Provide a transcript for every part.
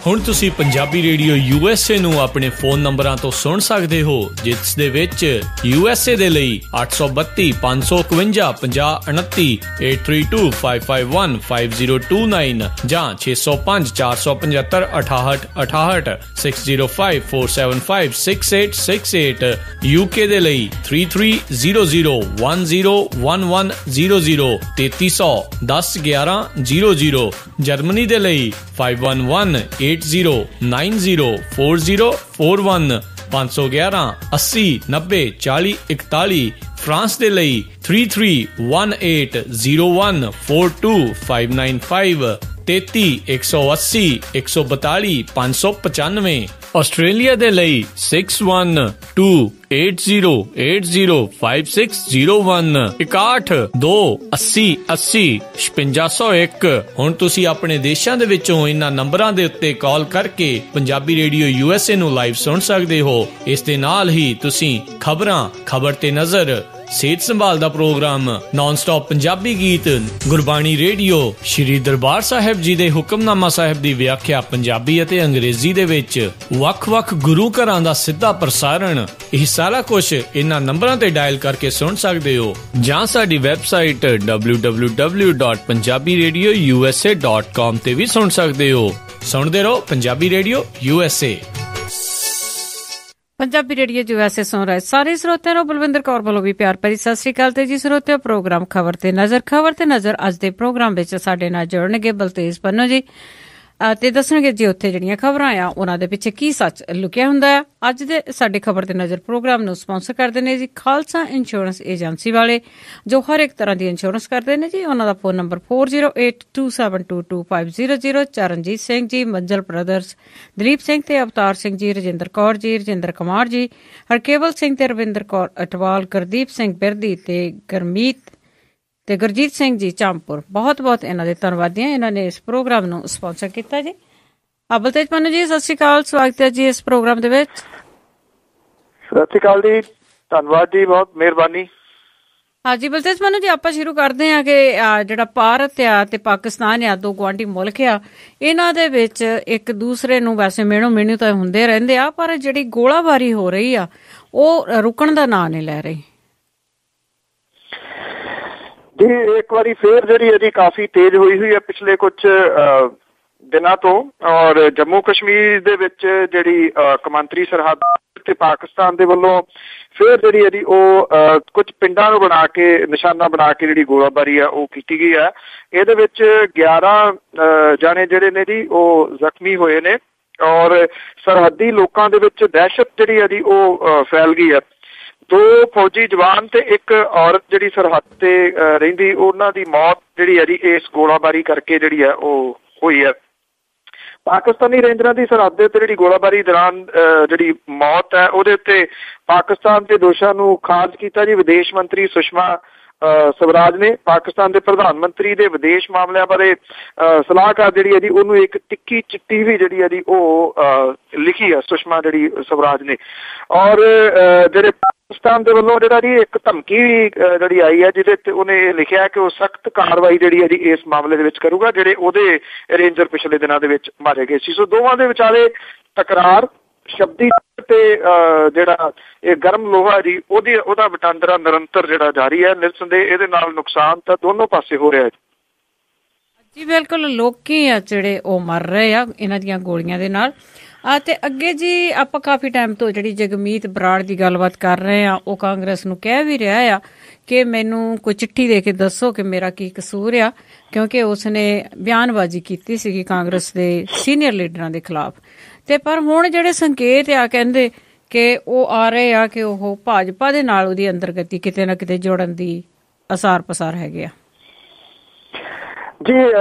ਹੁਣ ਤੁਸੀਂ Punjabi radio USA ਨੂੰ ਆਪਣੇ ਫੋਨ ਨੰਬਰਾਂ ਤੋਂ ਸੁਣ ਸਕਦੇ ਹੋ, ਜਿਸ ਦੇ ਵਿੱਚ USA ਦੇ ਲਈ 832 551 5029, 8325515029 ਜਾਂ 605 475 6868, 6054756868, UK ਦੇ ਲਈ 3300101100, 3300 ਜਰਮਨੀ ਦੇ ਲਈ 5118090404, 511 80 90 40 41, ਫਰਾਂਸ ਦੇ ਲਈ 3318014255, 33 180 142 595, ਆਸਟ੍ਰੇਲੀਆ ਦੇ ਲਈ 612080805601, 612880805501। ਹੁਣ ਤੁਸੀਂ ਆਪਣੇ ਦੇਸ਼ਾਂ ਦੇ ਵਿੱਚੋਂ ਇਹਨਾਂ ਨੰਬਰਾਂ ਦੇ ਉੱਤੇ ਕਾਲ ਕਰਕੇ ਪੰਜਾਬੀ ਰੇਡੀਓ USA ਨੂੰ ਲਾਈਵ ਸੁਣ ਸਕਦੇ ਹੋ। ਇਸ ਦੇ ਨਾਲ ਹੀ ਤੁਸੀਂ ਖਬਰ ਤੇ ਨਜ਼ਰ, ਸਿਹਤ ਸੰਭਾਲ ਦਾ ਪ੍ਰੋਗਰਾਮ, ਨਾਨ ਸਟਾਪ ਪੰਜਾਬੀ ਗੀਤ, ਗੁਰਬਾਣੀ ਰੇਡੀਓ, ਸ਼੍ਰੀ ਦਰਬਾਰ ਸਾਹਿਬ ਜੀ ਦੇ ਹੁਕਮਨਾਮਾ ਸਾਹਿਬ ਦੀ ਵਿਆਖਿਆ ਪੰਜਾਬੀ ਅਤੇ ਅੰਗਰੇਜ਼ੀ ਦੇ ਵਿੱਚ, ਵੱਖ-ਵੱਖ ਗੁਰੂ ਘਰਾਂ ਦਾ ਸਿੱਧਾ ਪ੍ਰਸਾਰਣ, ਇਹ ਸਾਰਾ ਕੁਝ ਇਹਨਾਂ ਨੰਬਰਾਂ ਤੇ ਡਾਇਲ ਕਰਕੇ ਸੁਣ ਸਕਦੇ ਹੋ, ਜਾਂ ਸਾਡੀ ਵੈਬਸਾਈਟ www.punjabiradiousa.com ਤੇ ਵੀ ਸੁਣ ਸਕਦੇ ਹੋ। ਸੁਣਦੇ ਰਹੋ Punjabi radio USA। Punjabi radio USA ਸੁਣ ਰਹੇ ਸਾਰੇ ਸਰੋਤਿਆਂ ਨੂੰ ਬਲਵਿੰਦਰ ਕੌਰ ਵੱਲੋਂ ਵੀ ਪਿਆਰ ਭਰੀ ਸਤਿ ਸ੍ਰੀ ਅਕਾਲ। ਤੇ ਜੀ ਸਰੋਤਿਓ, ਪ੍ਰੋਗਰਾਮ ਖਬਰ ਤੇ ਨਜ਼ਰ ਅੱਜ ਦੇ ਪ੍ਰੋਗਰਾਮ ਵਿੱਚ ਸਾਡੇ ਨਾਲ ਜੁੜਨਗੇ ਬਲਤੇਜ ਪੰਨੂ ਜੀ ਤੇ ਦੱਸਣਗੇ ਜੀ ਉੱਥੇ ਜਿਹੜੀਆਂ ਖਬਰਾਂ ਆ ਉਹਨਾਂ ਦੇ ਪਿੱਛੇ ਕੀ ਸੱਚ ਲੁਕਿਆ ਹੁੰਦਾ ਆ। ਅੱਜ ਦੇ ਸਾਡੇ ਖਬਰ ਤੇ ਨਜ਼ਰ ਪ੍ਰੋਗਰਾਮ ਨੂੰ ਸਪਾਂਸਰ ਕਰਦੇ ਨੇ ਜੀ ਖਾਲਸਾ ਇੰਸ਼ੋਰੈਂਸ ਏਜੰਸੀ ਵਾਲੇ, ਜੋ ਹਰ ਇੱਕ ਤਰ੍ਹਾਂ ਦੀ ਇੰਸ਼ੋਰੈਂਸ ਕਰਦੇ ਨੇ ਜੀ। ਉਹਨਾਂ ਦਾ phone number 4082722500। Charanjit Singh ji, ਮੰਜਲ brothers, Dalip Singh ਤੇ ਅਵਤਾਰ ਸਿੰਘ ਜੀ, ਰਜਿੰਦਰ ਕੌਰ ਜੀ, ਰਜਿੰਦਰ ਕੁਮਾਰ ਜੀ, ਹਰਕੇਵਲ ਸਿੰਘ ਤੇ ਰਵਿੰਦਰ ਕੌਰ ਅਟਵਾਲ, ਗੁਰਦੀਪ ਸਿੰਘ ਬਿਰਦੀ ਤੇ ਗਰਮੀਤ ਤੇ ਗੁਰਜੀਤ ਸਿੰਘ ਜੀ ਚਾਂਪੁਰ, ਬਹੁਤ ਬਹੁਤ ਇਹਨਾਂ ਦੇ ਧੰਨਵਾਦੀ ਹਾਂ। ਇਹਨਾਂ ਨੇ ਇਸ ਪ੍ਰੋਗਰਾਮ ਨੂੰ ਸਪਾਂਸਰ ਕੀਤਾ ਜੀ। ਬਲਤੇਜ ਪੰਨੂ ਜੀ ਸਤਿ ਸ਼੍ਰੀ ਅਕਾਲ, ਸਵਾਗਤ ਹੈ ਜੀ ਇਸ ਪ੍ਰੋਗਰਾਮ ਦੇ ਵਿੱਚ। ਸਤਿ ਸ਼੍ਰੀ ਅਕਾਲ ਜੀ, ਧੰਨਵਾਦ ਜੀ, ਬਹੁਤ ਮਿਹਰਬਾਨੀ। ਹਾਂਜੀ ਬਲਤੇਜ ਪੰਨੂ ਜੀ, ਆਪਾਂ ਸ਼ੁਰੂ ਕਰਦੇ ਹਾਂ ਕਿ ਜਿਹੜਾ ਭਾਰਤ ਆ ਤੇ ਪਾਕਿਸਤਾਨ ਆ, ਦੋ ਗੁਆਂਢੀ ਮੁਲਕ ਆ, ਇਹਨਾਂ ਦੇ ਵਿੱਚ ਇੱਕ ਦੂਸਰੇ ਨੂੰ ਵੈਸੇ ਮਿਹਣੋ ਤਾਂ ਹੁੰਦੇ ਰਹਿੰਦੇ ਆ, ਪਰ ਜਿਹੜੀ ਗੋਲਾਬਾਰੀ ਹੋ ਰਹੀ ਆ ਉਹ ਰੁਕਣ ਦਾ ਨਾਂ ਨਹੀਂ ਲੈ ਰਹੀ ਜੀ। ਇੱਕ ਵਾਰੀ ਫੇਰ ਜਿਹੜੀ ਇਹਦੀ ਕਾਫੀ ਤੇਜ਼ ਹੋਈ ਹੈ ਪਿਛਲੇ ਕੁਝ ਦਿਨਾਂ ਤੋਂ, ਔਰ ਜੰਮੂ ਕਸ਼ਮੀਰ ਦੇ ਵਿੱਚ ਜਿਹੜੀ ਕੌਮਾਂਤਰੀ ਸਰਹੱਦ ਤੇ ਪਾਕਿਸਤਾਨ ਦੇ ਵੱਲੋਂ ਫੇਰ ਜਿਹੜੀ ਇਹਦੀ ਉਹ ਕੁਝ ਪਿੰਡਾਂ ਨੂੰ ਨਿਸ਼ਾਨਾ ਬਣਾ ਕੇ ਜਿਹੜੀ ਗੋਲਾਬਾਰੀ ਆ ਉਹ ਕੀਤੀ ਗਈ ਹੈ। ਇਹਦੇ ਵਿੱਚ 11 ਜਾਣੇ ਜਿਹੜੇ ਨੇ ਜੀ ਉਹ ਜ਼ਖਮੀ ਹੋਏ ਨੇ, ਔਰ ਸਰਹੱਦੀ ਲੋਕਾਂ ਦੇ ਵਿੱਚ ਦਹਿਸ਼ਤ ਜਿਹੜੀ ਇਹਦੀ ਉਹ ਫੈਲ ਗਈ ਹੈ। 2 ਫੌਜੀ ਜਵਾਨ ਤੇ ਇੱਕ ਔਰਤ ਜਿਹੜੀ ਸਰਹੱਦ ਤੇ ਰਹਿੰਦੀ, ਉਹਨਾਂ ਦੀ ਮੌਤ ਜਿਹੜੀ ਹੈ ਜੀ ਇਸ ਗੋਲਾਬਾਰੀ ਕਰਕੇ ਜਿਹੜੀ ਹੈ ਉਹ ਹੋਈ ਹੈ। ਪਾਕਿਸਤਾਨੀ ਰੇਂਜਰਾਂ ਦੀ ਸਰਹੱਦ ਦੇ ਉੱਤੇ ਜਿਹੜੀ ਗੋਲਾਬਾਰੀ ਦੌਰਾਨ ਜਿਹੜੀ ਮੌਤ ਹੈ ਉਹਦੇ ਉੱਤੇ ਪਾਕਿਸਤਾਨ ਦੇ ਦੋਸ਼ਾਂ ਨੂੰ ਖਾਰਜ ਕੀਤਾ ਜੀ ਵਿਦੇਸ਼ ਮੰਤਰੀ ਸੁਸ਼ਮਾ ਸਵਰਾਜ ਨੇ। ਪਾਕਿਸਤਾਨ ਦੇ ਪ੍ਰਧਾਨ ਮੰਤਰੀ ਦੇ ਵਿਦੇਸ਼ ਮਾਮਲਿਆਂ ਬਾਰੇ ਸਲਾਹਕਾਰ ਜਿਹੜੀ ਹੈ ਜੀ ਉਹਨੂੰ ਇੱਕ ਤਿੱਖੀ ਚਿੱਠੀ ਵੀ ਜਿਹੜੀ ਹੈ ਜੀ ਉਹ ਲਿਖੀ ਹੈ ਸੁਸ਼ਮਾ ਜਿਹੜੀ ਸਵਰਾਜ ਨੇ। ਔਰ ਜਿਹੜੇ ਪਾਕਿਸਤਾਨ ਦੇ ਵੱਲੋਂ ਜਿਹੜਾ ਜੀ ਇੱਕ ਧਮਕੀ ਜਿਹੜੀ ਆਈ ਹੈ, ਜਿਹਦੇ ਤੇ ਉਹਨੇ ਲਿਖਿਆ ਕਿ ਉਹ ਸਖਤ ਕਾਰਵਾਈ ਜਿਹੜੀ ਹੈ ਜੀ ਇਸ ਮਾਮਲੇ ਦੇ ਵਿੱਚ ਕਰੂਗਾ ਜਿਹੜੇ ਉਹਦੇ ਰੇਂਜਰ ਪਿਛਲੇ ਦਿਨਾਂ ਦੇ ਵਿੱਚ ਮਾਰੇ ਗਏ ਸੀ। ਸੋ ਦੋਵਾਂ ਦੇ ਵਿਚਾਲੇ ਟਕਰਾਰ ਸ਼ਬਦੀ ਤੇ ਜਿਹੜਾ ਇਹ ਗਰਮ ਲੋਹਾ ਜੀ ਉਹਦਾ ਵਟਾਂਦਰਾ ਨਿਰੰਤਰ ਜਿਹੜਾ ਜਾਰੀ ਹੈ। ਨਿਰਸੰਦੇਹ ਇਹਦੇ ਨਾਲ ਨੁਕਸਾਨ ਤਾਂ ਦੋਨੋਂ ਪਾਸੇ ਹੋ ਰਿਹਾ ਜੀ। ਬਿਲਕੁਲ, ਲੋਕੀ ਆ ਜਿਹੜੇ ਉਹ ਮਰ ਰਹੇ ਆ ਇਹਨਾਂ ਦੀਆਂ ਗੋਲੀਆਂ ਦੇ ਨਾਲ। ਤੇ ਅੱਗੇ ਜੀ ਆਪਾਂ ਕਾਫੀ ਟਾਈਮ ਤੋਂ ਜਿਹੜੀ ਜਗਮੀਤ ਬਰਾੜ ਦੀ ਗੱਲਬਾਤ ਕਰ ਰਹੇ ਆ, ਉਹ ਕਾਂਗਰਸ ਨੂੰ ਕਹਿ ਵੀ ਰਿਹਾ ਆ ਕਿ ਮੈਨੂੰ ਕੋਈ ਚਿੱਠੀ ਦੇ ਕੇ ਦੱਸੋ ਕਿ ਮੇਰਾ ਕੀ ਕਸੂਰ ਆ, ਕਿਉਂਕਿ ਉਸਨੇ ਬਿਆਨਬਾਜ਼ੀ ਕੀਤੀ ਸੀਗੀ ਕਾਂਗਰਸ ਦੇ ਸੀਨੀਅਰ ਲੀਡਰਾਂ ਦੇ ਖਿਲਾਫ। ਤੇ ਪਰ ਹੁਣ ਜਿਹੜੇ ਸੰਕੇਤ ਆ ਕਹਿੰਦੇ ਕਿ ਉਹ ਆ ਰਹੇ ਆ ਕਿ ਉਹ ਭਾਜਪਾ ਦੇ ਨਾਲ ਉਹਦੀ ਅੰਤਰਗਤੀ ਕਿਤੇ ਨਾ ਕਿਤੇ ਜੋੜਨ ਦੀ ਅਸਾਰ ਪਸਾਰ ਹੈਗੇ ਆ ਜੀ।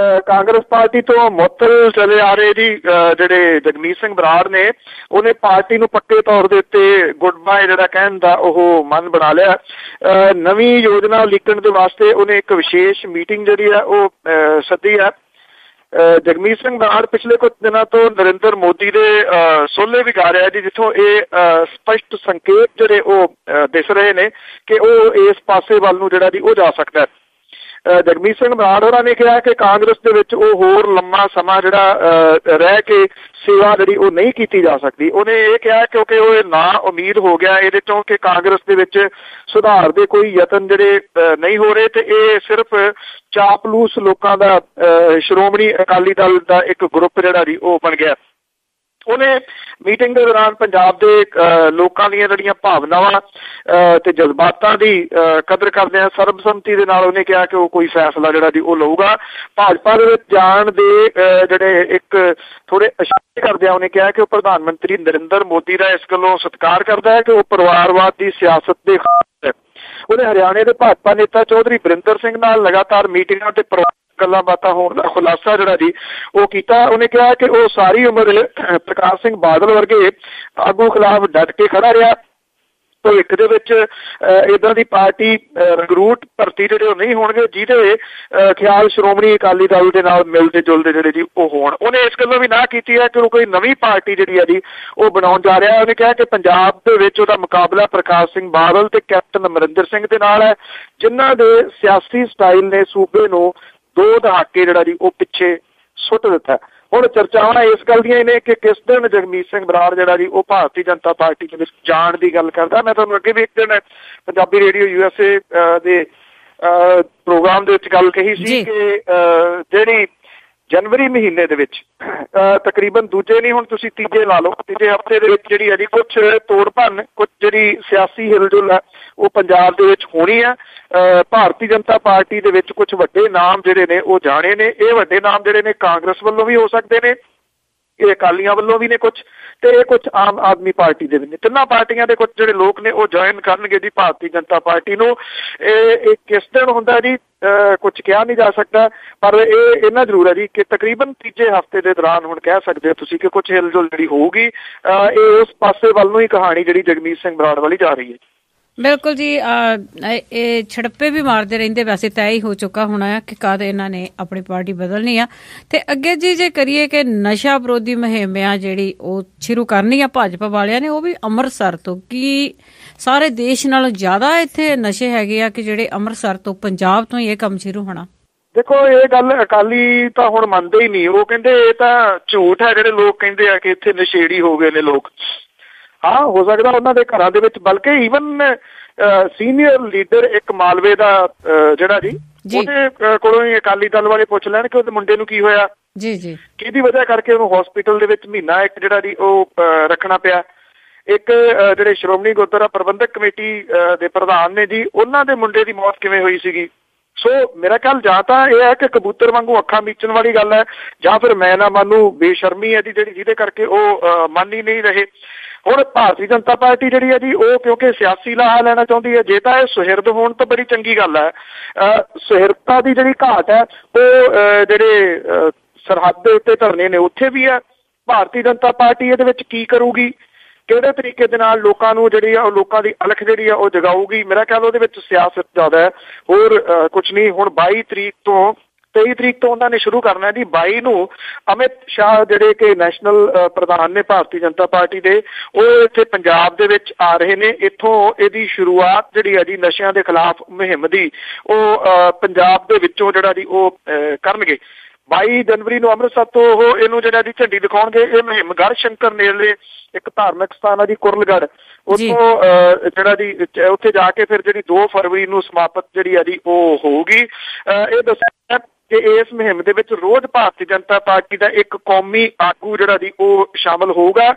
ਕਾਂਗਰਸ ਪਾਰਟੀ ਤੋਂ ਮੁਅੱਤਲ ਚਲੇ ਆ ਰਹੇ ਜੀ ਜਿਹੜੇ ਜਗਮੀਤ ਸਿੰਘ ਬਰਾੜ ਨੇ, ਉਹਨੇ ਪਾਰਟੀ ਨੂੰ ਪੱਕੇ ਤੌਰ ਦੇ ਉੱਤੇ ਗੁੱਡ ਬਾਏ ਜਿਹੜਾ ਕਹਿਣ ਦਾ ਉਹ ਮਨ ਬਣਾ ਲਿਆ। ਨਵੀਂ ਯੋਜਨਾ ਲਿਖਣ ਦੇ ਵਾਸਤੇ ਉਹਨੇ ਇੱਕ ਵਿਸ਼ੇਸ਼ ਮੀਟਿੰਗ ਜਿਹੜੀ ਹੈ ਉਹ ਸੱਦੀ ਹੈ। ਜਗਮੀਤ ਸਿੰਘ ਬਰਾੜ ਪਿਛਲੇ ਕੁਝ ਦਿਨਾਂ ਤੋਂ ਨਰਿੰਦਰ ਮੋਦੀ ਦੇ ਸੋਲੇ ਵੀ ਗਾ ਰਿਹਾ ਜੀ, ਜਿੱਥੋਂ ਇਹ ਸਪਸ਼ਟ ਸੰਕੇਤ ਜਿਹੜੇ ਉਹ ਦਿਸ ਰਹੇ ਨੇ ਕਿ ਉਹ ਇਸ ਪਾਸੇ ਵੱਲ ਨੂੰ ਜਿਹੜਾ ਜੀ ਉਹ ਜਾ ਸਕਦਾ ਹੈ। ਜਗਮੀਤ ਸਿੰਘ ਬਰਾੜ ਹੋਰਾਂ ਨੇ ਕਿਹਾ ਕਿ ਕਾਂਗਰਸ ਦੇ ਵਿੱਚ ਉਹ ਹੋਰ ਲੰਮਾ ਸਮਾਂ ਜਿਹੜਾ ਰਹਿ ਕੇ ਸੇਵਾ ਜਿਹੜੀ ਉਹ ਨਹੀਂ ਕੀਤੀ ਜਾ ਸਕਦੀ। ਉਹਨੇ ਇਹ ਕਿਹਾ ਕਿਉਂਕਿ ਉਹ ਨਾ ਉਮੀਦ ਹੋ ਗਿਆ ਇਹਦੇ ਤੋਂ ਕਿ ਕਾਂਗਰਸ ਦੇ ਵਿੱਚ ਸੁਧਾਰ ਦੇ ਕੋਈ ਯਤਨ ਜਿਹੜੇ ਨਹੀਂ ਹੋ ਰਹੇ, ਤੇ ਇਹ ਸਿਰਫ ਚਾਪਲੂਸ ਲੋਕਾਂ ਦਾ ਸ਼੍ਰੋਮਣੀ ਅਕਾਲੀ ਦਲ ਦਾ ਇੱਕ ਗਰੁੱਪ ਜਿਹੜਾ ਜੀ ਉਹ ਬਣ ਗਿਆ। ਉਹਨੇ ਮੀਟਿੰਗ ਦੇ ਦੌਰਾਨ ਪੰਜਾਬ ਦੇ ਲੋਕਾਂ ਦੀਆਂ ਜਿਹੜੀਆਂ ਭਾਵਨਾਵਾਂ ਤੇ ਜਜ਼ਬਾਤਾਂ ਦੀ ਕਦਰ ਕਰਦਿਆਂ ਸਰਬਸੰਮਤੀ ਦੇ ਨਾਲ ਉਹਨੇ ਕਿਹਾ ਕਿ ਉਹ ਕੋਈ ਫੈਸਲਾ ਜਿਹੜਾ ਜੀ ਉਹ ਲਊਗਾ। ਭਾਜਪਾ ਦੇ ਵਿੱਚ ਜਾਣ ਦੇ ਜਿਹੜੇ ਇੱਕ ਥੋੜੇ ਇਸ਼ਾਰੇ ਕਰਦਿਆਂ ਉਹਨੇ ਕਿਹਾ ਕਿ ਉਹ ਪ੍ਰਧਾਨ ਮੰਤਰੀ ਨਰਿੰਦਰ ਮੋਦੀ ਦਾ ਇਸ ਗੱਲੋਂ ਸਤਿਕਾਰ ਕਰਦਾ ਹੈ ਕਿ ਉਹ ਪਰਿਵਾਰਵਾਦ ਦੀ ਸਿਆਸਤ ਦੇ ਖਿਲਾਫ ਹੈ। ਉਹਨੇ ਹਰਿਆਣੇ ਦੇ ਭਾਜਪਾ ਨੇਤਾ ਚੌਧਰੀ ਬਰਿੰਦਰ ਸਿੰਘ ਨਾਲ ਲਗਾਤਾਰ ਮੀਟਿੰਗਾਂ ਤੇ ਗੱਲਾਂ ਬਾਤਾਂ ਹੋਣ ਦਾ ਖੁਲਾਸਾ ਜਿਹੜਾ ਜੀ ਉਹ ਕੀਤਾ। ਉਹਨੇ ਕਿਹਾ ਕਿ ਉਹ ਸਾਰੀ ਉਮਰ ਪ੍ਰਕਾਸ਼ ਸਿੰਘ ਬਾਦਲ ਵਰਗੇ ਆਗੂ ਖਿਲਾਫ ਡਟ ਕੇ ਖੜਾ ਰਿਹਾ। ਭਵਿੱਖ ਦੇ ਵਿੱਚ ਇੱਦਾਂ ਦੀ ਪਾਰਟੀ ਰਿਕਰੂਟ ਭਰਤੀ ਜਿਹੜੇ ਉਹ ਨਹੀਂ ਹੋਣਗੇ ਜਿਹਦੇ ਖਿਆਲ ਸ਼੍ਰੋਮਣੀ ਅਕਾਲੀ ਦਲ ਦੇ ਨਾਲ ਮਿਲਦੇ ਜੁਲਦੇ ਜਿਹੜੇ ਜੀ ਉਹ ਹੋਣ। ਉਹਨੇ ਇਸ ਗੱਲੋਂ ਵੀ ਨਾ ਕੀਤੀ ਹੈ ਕਿ ਉਹ ਕੋਈ ਨਵੀਂ ਪਾਰਟੀ ਜਿਹੜੀ ਹੈ ਜੀ ਉਹ ਬਣਾਉਣ ਜਾ ਰਿਹਾ। ਉਹਨੇ ਕਿਹਾ ਕਿ ਪੰਜਾਬ ਦੇ ਵਿੱਚ ਉਹਦਾ ਮੁਕਾਬਲਾ ਪ੍ਰਕਾਸ਼ ਸਿੰਘ ਬਾਦਲ ਤੇ ਕੈਪਟਨ ਅਮਰਿੰਦਰ ਸਿੰਘ ਦੇ ਨਾਲ ਹੈ, ਜਿਨ੍ਹਾਂ ਦੇ ਸਿਆਸੀ ਸਟਾਈਲ ਨੇ ਸੂਬੇ ਨੂੰ 2 ਦਹਾਕੇ ਜਿਹੜਾ ਜੀ ਉਹ ਪਿੱਛੇ ਸੁੱਟ ਦਿੱਤਾ। ਹੁਣ ਚਰਚਾਵਾਂ ਇਸ ਗੱਲ ਦੀਆਂ ਨੇ ਕਿ ਕਿਸ ਦਿਨ ਜਗਮੀਤ ਸਿੰਘ ਬਰਾੜ ਜਿਹੜਾ ਜੀ ਉਹ ਭਾਰਤੀ ਜਨਤਾ ਪਾਰਟੀ ਦੇ ਵਿੱਚ ਜਾਣ ਦੀ ਗੱਲ ਕਰਦਾ। ਮੈਂ ਤੁਹਾਨੂੰ ਅੱਗੇ ਵੀ ਇੱਕ ਦਿਨ ਪੰਜਾਬੀ ਰੇਡੀਓ USA ਦੇ ਪ੍ਰੋਗਰਾਮ ਦੇ ਵਿੱਚ ਗੱਲ ਕਹੀ ਸੀ ਕਿ ਜਿਹੜੀ ਜਨਵਰੀ ਮਹੀਨੇ ਦੇ ਵਿੱਚ ਤਕਰੀਬਨ ਦੂਜੇ ਨਹੀਂ ਹੁਣ ਤੁਸੀਂ ਤੀਜੇ ਲਾ ਲਓ, ਤੀਜੇ ਹਫ਼ਤੇ ਦੇ ਵਿੱਚ ਜਿਹੜੀ ਹੈ ਜੀ ਕੁਛ ਤੋੜ ਭੰਨ, ਕੁਛ ਜਿਹੜੀ ਸਿਆਸੀ ਹਿਲਜੁਲ ਹੈ ਉਹ ਪੰਜਾਬ ਦੇ ਵਿੱਚ ਹੋਣੀ ਆ। ਭਾਰਤੀ ਜਨਤਾ ਪਾਰਟੀ ਦੇ ਵਿੱਚ ਕੁਛ ਵੱਡੇ ਨਾਮ ਜਿਹੜੇ ਨੇ ਉਹ ਜਾਣੇ ਨੇ। ਇਹ ਵੱਡੇ ਨਾਮ ਜਿਹੜੇ ਨੇ ਕਾਂਗਰਸ ਵੱਲੋਂ ਵੀ ਹੋ ਸਕਦੇ ਨੇ, ਇਹ ਅਕਾਲੀਆਂ ਵੱਲੋਂ ਵੀ ਨੇ ਕੁਛ, ਤੇ ਇਹ ਕੁਛ ਆਮ ਆਦਮੀ ਪਾਰਟੀ ਦੇ ਵੀ ਨੇ। ਤਿੰਨਾਂ ਪਾਰਟੀਆਂ ਦੇ ਕੁਛ ਜਿਹੜੇ ਲੋਕ ਨੇ ਉਹ ਜੁਆਇਨ ਕਰਨਗੇ ਜੀ ਭਾਰਤੀ ਜਨਤਾ ਪਾਰਟੀ ਨੂੰ। ਇਹ ਕਿਸ ਦਿਨ ਹੁੰਦਾ ਜੀ ਕੁਛ ਕਿਹਾ ਨਹੀਂ ਜਾ ਸਕਦਾ, ਪਰ ਇਹ ਇੰਨਾ ਜ਼ਰੂਰ ਹੈ ਜੀ ਕਿ ਤਕਰੀਬਨ ਤੀਜੇ ਹਫ਼ਤੇ ਦੇ ਦੌਰਾਨ ਹੁਣ ਕਹਿ ਸਕਦੇ ਹੋ ਤੁਸੀਂ ਕਿ ਕੁਛ ਹਿਲਜੁਲ ਜਿਹੜੀ ਹੋਊਗੀ। ਇਹ ਉਸ ਪਾਸੇ ਵੱਲ ਨੂੰ ਹੀ ਕਹਾਣੀ ਜਿਹੜੀ ਜਗਮੀਤ ਸਿੰਘ ਬਰਾੜ ਵਾਲੀ ਜਾ ਰਹੀ ਹੈ। ਬਿਲਕੁਲ ਜੀ, ਇਹ ਛੜੱਪੇ ਵੀ ਮਾਰਦੇ ਰਹਿੰਦੇ, ਵੈਸੇ ਤੈਅ ਹੀ ਹੋ ਚੁੱਕਾ ਹੋਣਾ ਆ ਕਿ ਕਦ ਇਹਨਾਂ ਨੇ ਆਪਣੀ ਪਾਰਟੀ ਬਦਲਣੀ ਆ। ਤੇ ਅੱਗੇ ਜੀ ਜੇ ਕਰੀਏ ਕਿ ਨਸ਼ਾ ਵਿਰੋਧੀ ਮੁਹਿੰਮ ਆ ਜਿਹੜੀ ਉਹ ਸ਼ੁਰੂ ਕਰਨੀ ਆ ਭਾਜਪਾ ਵਾਲਿਆਂ ਨੇ, ਉਹ ਵੀ ਅੰਮ੍ਰਿਤਸਰ ਤੋਂ। ਕੀ ਸਾਰੇ ਦੇਸ਼ ਨਾਲੋਂ ਜ਼ਿਆਦਾ ਇੱਥੇ ਨਸ਼ੇ ਹੈਗੇ ਆ ਕਿ ਜਿਹੜੇ ਅੰਮ੍ਰਿਤਸਰ ਤੋਂ, ਪੰਜਾਬ ਤੋਂ ਹੀ ਇਹ ਕੰਮ ਸ਼ੁਰੂ ਹੋਣਾ? ਦੇਖੋ ਇਹ ਗੱਲ ਅਕਾਲੀ ਤਾਂ ਹੁਣ ਮੰਨਦੇ ਹੀ ਨਹੀਂ। ਉਹ ਕਹਿੰਦੇ ਇਹ ਤਾਂ ਝੂਠ ਹੈ ਜਿਹੜੇ ਲੋਕ ਕਹਿੰਦੇ ਆ ਕਿ ਇੱਥੇ ਨਸ਼ੇੜੀ ਹੋ ਗਏ ਨੇ ਲੋਕ। ਹਾਂ, ਹੋ ਸਕਦਾ ਉਹਨਾਂ ਦੇ ਘਰਾਂ ਦੇ ਵਿੱਚ, ਬਲਕਿ ਈਵਨ ਸੀਨੀਅਰ ਲੀਡਰ ਇੱਕ ਮਾਲਵੇ ਦਾ ਜਿਹੜਾ ਜੀ ਉਹਦੇ ਕੋਲੋਂ ਹੀ ਅਕਾਲੀ ਦਲ ਵਾਲੇ ਪੁੱਛ ਲੈਣ ਕਿ ਉਹਦੇ ਮੁੰਡੇ ਨੂੰ ਕੀ ਹੋਇਆ, ਕਿਹਦੀ ਵਜ੍ਹਾ ਕਰਕੇ ਉਹਨੂੰ ਹਸਪੀਟਲ ਦੇ ਵਿੱਚ ਮਹੀਨਾ ਇੱਕ ਜਿਹੜਾ ਜੀ ਉਹ ਰੱਖਣਾ ਪਿਆ। ਇੱਕ ਜਿਹੜੇ ਸ਼੍ਰੋਮਣੀ ਗੁਰਦੁਆਰਾ ਪ੍ਰਬੰਧਕ ਕਮੇਟੀ ਦੇ ਪ੍ਰਧਾਨ ਨੇ ਜੀ, ਉਹਨਾਂ ਦੇ ਮੁੰਡੇ ਦੀ ਮੌਤ ਕਿਵੇਂ ਹੋਈ ਸੀਗੀ। ਸੋ ਮੇਰਾ ਖਿਆਲ ਜਾਂ ਤਾਂ ਇਹ ਹੈ ਕਿ ਕਬੂਤਰ ਵਾਂਗੂ ਅੱਖਾਂ ਮੀਚਣ ਵਾਲੀ ਗੱਲ ਹੈ, ਜਾਂ ਫਿਰ ਮੈਂ ਨਾ ਮੰਨੂ ਬੇਸ਼ਰਮੀ ਹੈ ਜੀ ਜਿਹੜੀ ਜਿਹਦੇ ਕਰਕੇ ਉਹ ਮੰਨ ਹੀ ਨਹੀਂ ਰਹੇ। ਹੁਣ ਭਾਰਤੀ ਜਨਤਾ ਪਾਰਟੀ ਜਿਹੜੀ ਹੈ ਜੀ ਉਹ ਕਿਉਂਕਿ ਸਿਆਸੀ ਲਾਹਾ ਲੈਣਾ ਚਾਹੁੰਦੀ ਹੈ। ਜੇ ਤਾਂ ਇਹ ਸੁਹਿਰਦ ਹੋਣ ਤਾਂ ਬੜੀ ਚੰਗੀ ਗੱਲ ਹੈ। ਸੁਹਿਰਦਤਾ ਦੀ ਜਿਹੜੀ ਘਾਟ ਹੈ ਉਹ ਜਿਹੜੇ ਸਰਹੱਦ ਦੇ ਉੱਤੇ ਧਰਨੇ ਨੇ ਉੱਥੇ ਵੀ ਹੈ। ਭਾਰਤੀ ਜਨਤਾ ਪਾਰਟੀ ਇਹਦੇ ਵਿੱਚ ਕੀ ਕਰੂਗੀ, ਕਿਹੜੇ ਤਰੀਕੇ ਦੇ ਨਾਲ ਲੋਕਾਂ ਨੂੰ ਜਿਹੜੀ ਆ ਉਹ ਲੋਕਾਂ ਦੀ ਅਲਖ ਜਿਹੜੀ ਆ ਉਹ ਜਗਾਊਗੀ, ਮੇਰਾ ਖਿਆਲ ਉਹਦੇ ਵਿੱਚ ਸਿਆਸਤ ਜ਼ਿਆਦਾ ਹੈ, ਹੋਰ ਕੁਛ ਨਹੀਂ। ਹੁਣ 23 ਤਰੀਕ ਤੋਂ ਉਹਨਾਂ ਨੇ ਸ਼ੁਰੂ ਕਰਨਾ ਜੀ। 22 ਨੂੰ ਅਮਿਤ ਸ਼ਾਹ ਜਿਹੜੇ ਕਿ ਨੈਸ਼ਨਲ ਪ੍ਰਧਾਨ ਨੇ ਭਾਰਤੀ ਜਨਤਾ ਪਾਰਟੀ ਦੇ, ਉਹ ਇੱਥੇ ਪੰਜਾਬ ਦੇ ਵਿੱਚ ਆ ਰਹੇ ਨੇ। ਇੱਥੋਂ ਇਹਦੀ ਸ਼ੁਰੂਆਤ ਜਿਹੜੀ ਹੈ ਜੀ ਨਸ਼ਿਆਂ ਦੇ ਖਿਲਾਫ ਮੁਹਿੰਮ ਦੀ ਉਹ ਪੰਜਾਬ ਦੇ ਵਿੱਚੋਂ ਜਿਹੜਾ ਜੀ ਉਹ ਕਰਨਗੇ। 22 ਜਨਵਰੀ ਨੂੰ ਅੰਮ੍ਰਿਤਸਰ ਤੋਂ ਉਹ ਇਹਨੂੰ ਜਿਹੜਾ ਜੀ ਝੰਡੀ ਦਿਖਾਉਣਗੇ। ਇਹ ਮੁਹਿੰਮ ਗੜ੍ਹ ਸ਼ੰਕਰ ਨੇੜੇ ਇੱਕ ਧਾਰਮਿਕ ਸਥਾਨ ਆ ਜੀ ਕੁਰਲਗੜ੍ਹ, ਉੱਥੋਂ ਜਿਹੜਾ ਜੀ ਉੱਥੇ ਜਾ ਕੇ ਫਿਰ ਜਿਹੜੀ 2 ਫਰਵਰੀ ਨੂੰ ਸਮਾਪਤ ਜਿਹੜੀ ਆ ਜੀ ਉਹ ਹੋਊਗੀ। ਇਹ ਦੱਸਿਆ ਕਿ ਇਸ ਮੁਹਿੰਮ ਦੇ ਵਿੱਚ ਰੋਜ਼ ਭਾਰਤੀ ਜਨਤਾ ਪਾਰਟੀ ਦਾ ਇੱਕ ਕੌਮੀ ਆਗੂ ਜਿਹੜਾ ਜੀ ਉਹ ਸ਼ਾਮਲ ਹੋਊਗਾ।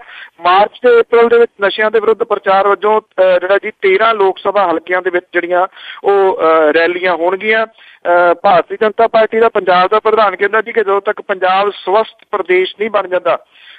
ਮਾਰਚ ਤੇ ਅਪ੍ਰੈਲ ਦੇ ਵਿੱਚ ਨਸ਼ਿਆਂ ਦੇ ਵਿਰੁੱਧ ਪ੍ਰਚਾਰ ਵਜੋਂ ਜਿਹੜਾ ਜੀ 13 ਲੋਕ ਸਭਾ ਹਲਕਿਆਂ ਦੇ ਵਿੱਚ ਜਿਹੜੀਆਂ ਉਹ ਰੈਲੀਆਂ ਹੋਣਗੀਆਂ। ਭਾਰਤੀ ਜਨਤਾ ਪਾਰਟੀ ਦਾ ਪੰਜਾਬ ਦਾ ਪ੍ਰਧਾਨ ਕਹਿੰਦਾ ਜੀ ਕਿ ਜਦੋਂ ਤੱਕ ਪੰਜਾਬ ਸਵਸਥ ਪ੍ਰਦੇਸ਼ ਨਹੀਂ ਬਣ ਜਾਂਦਾ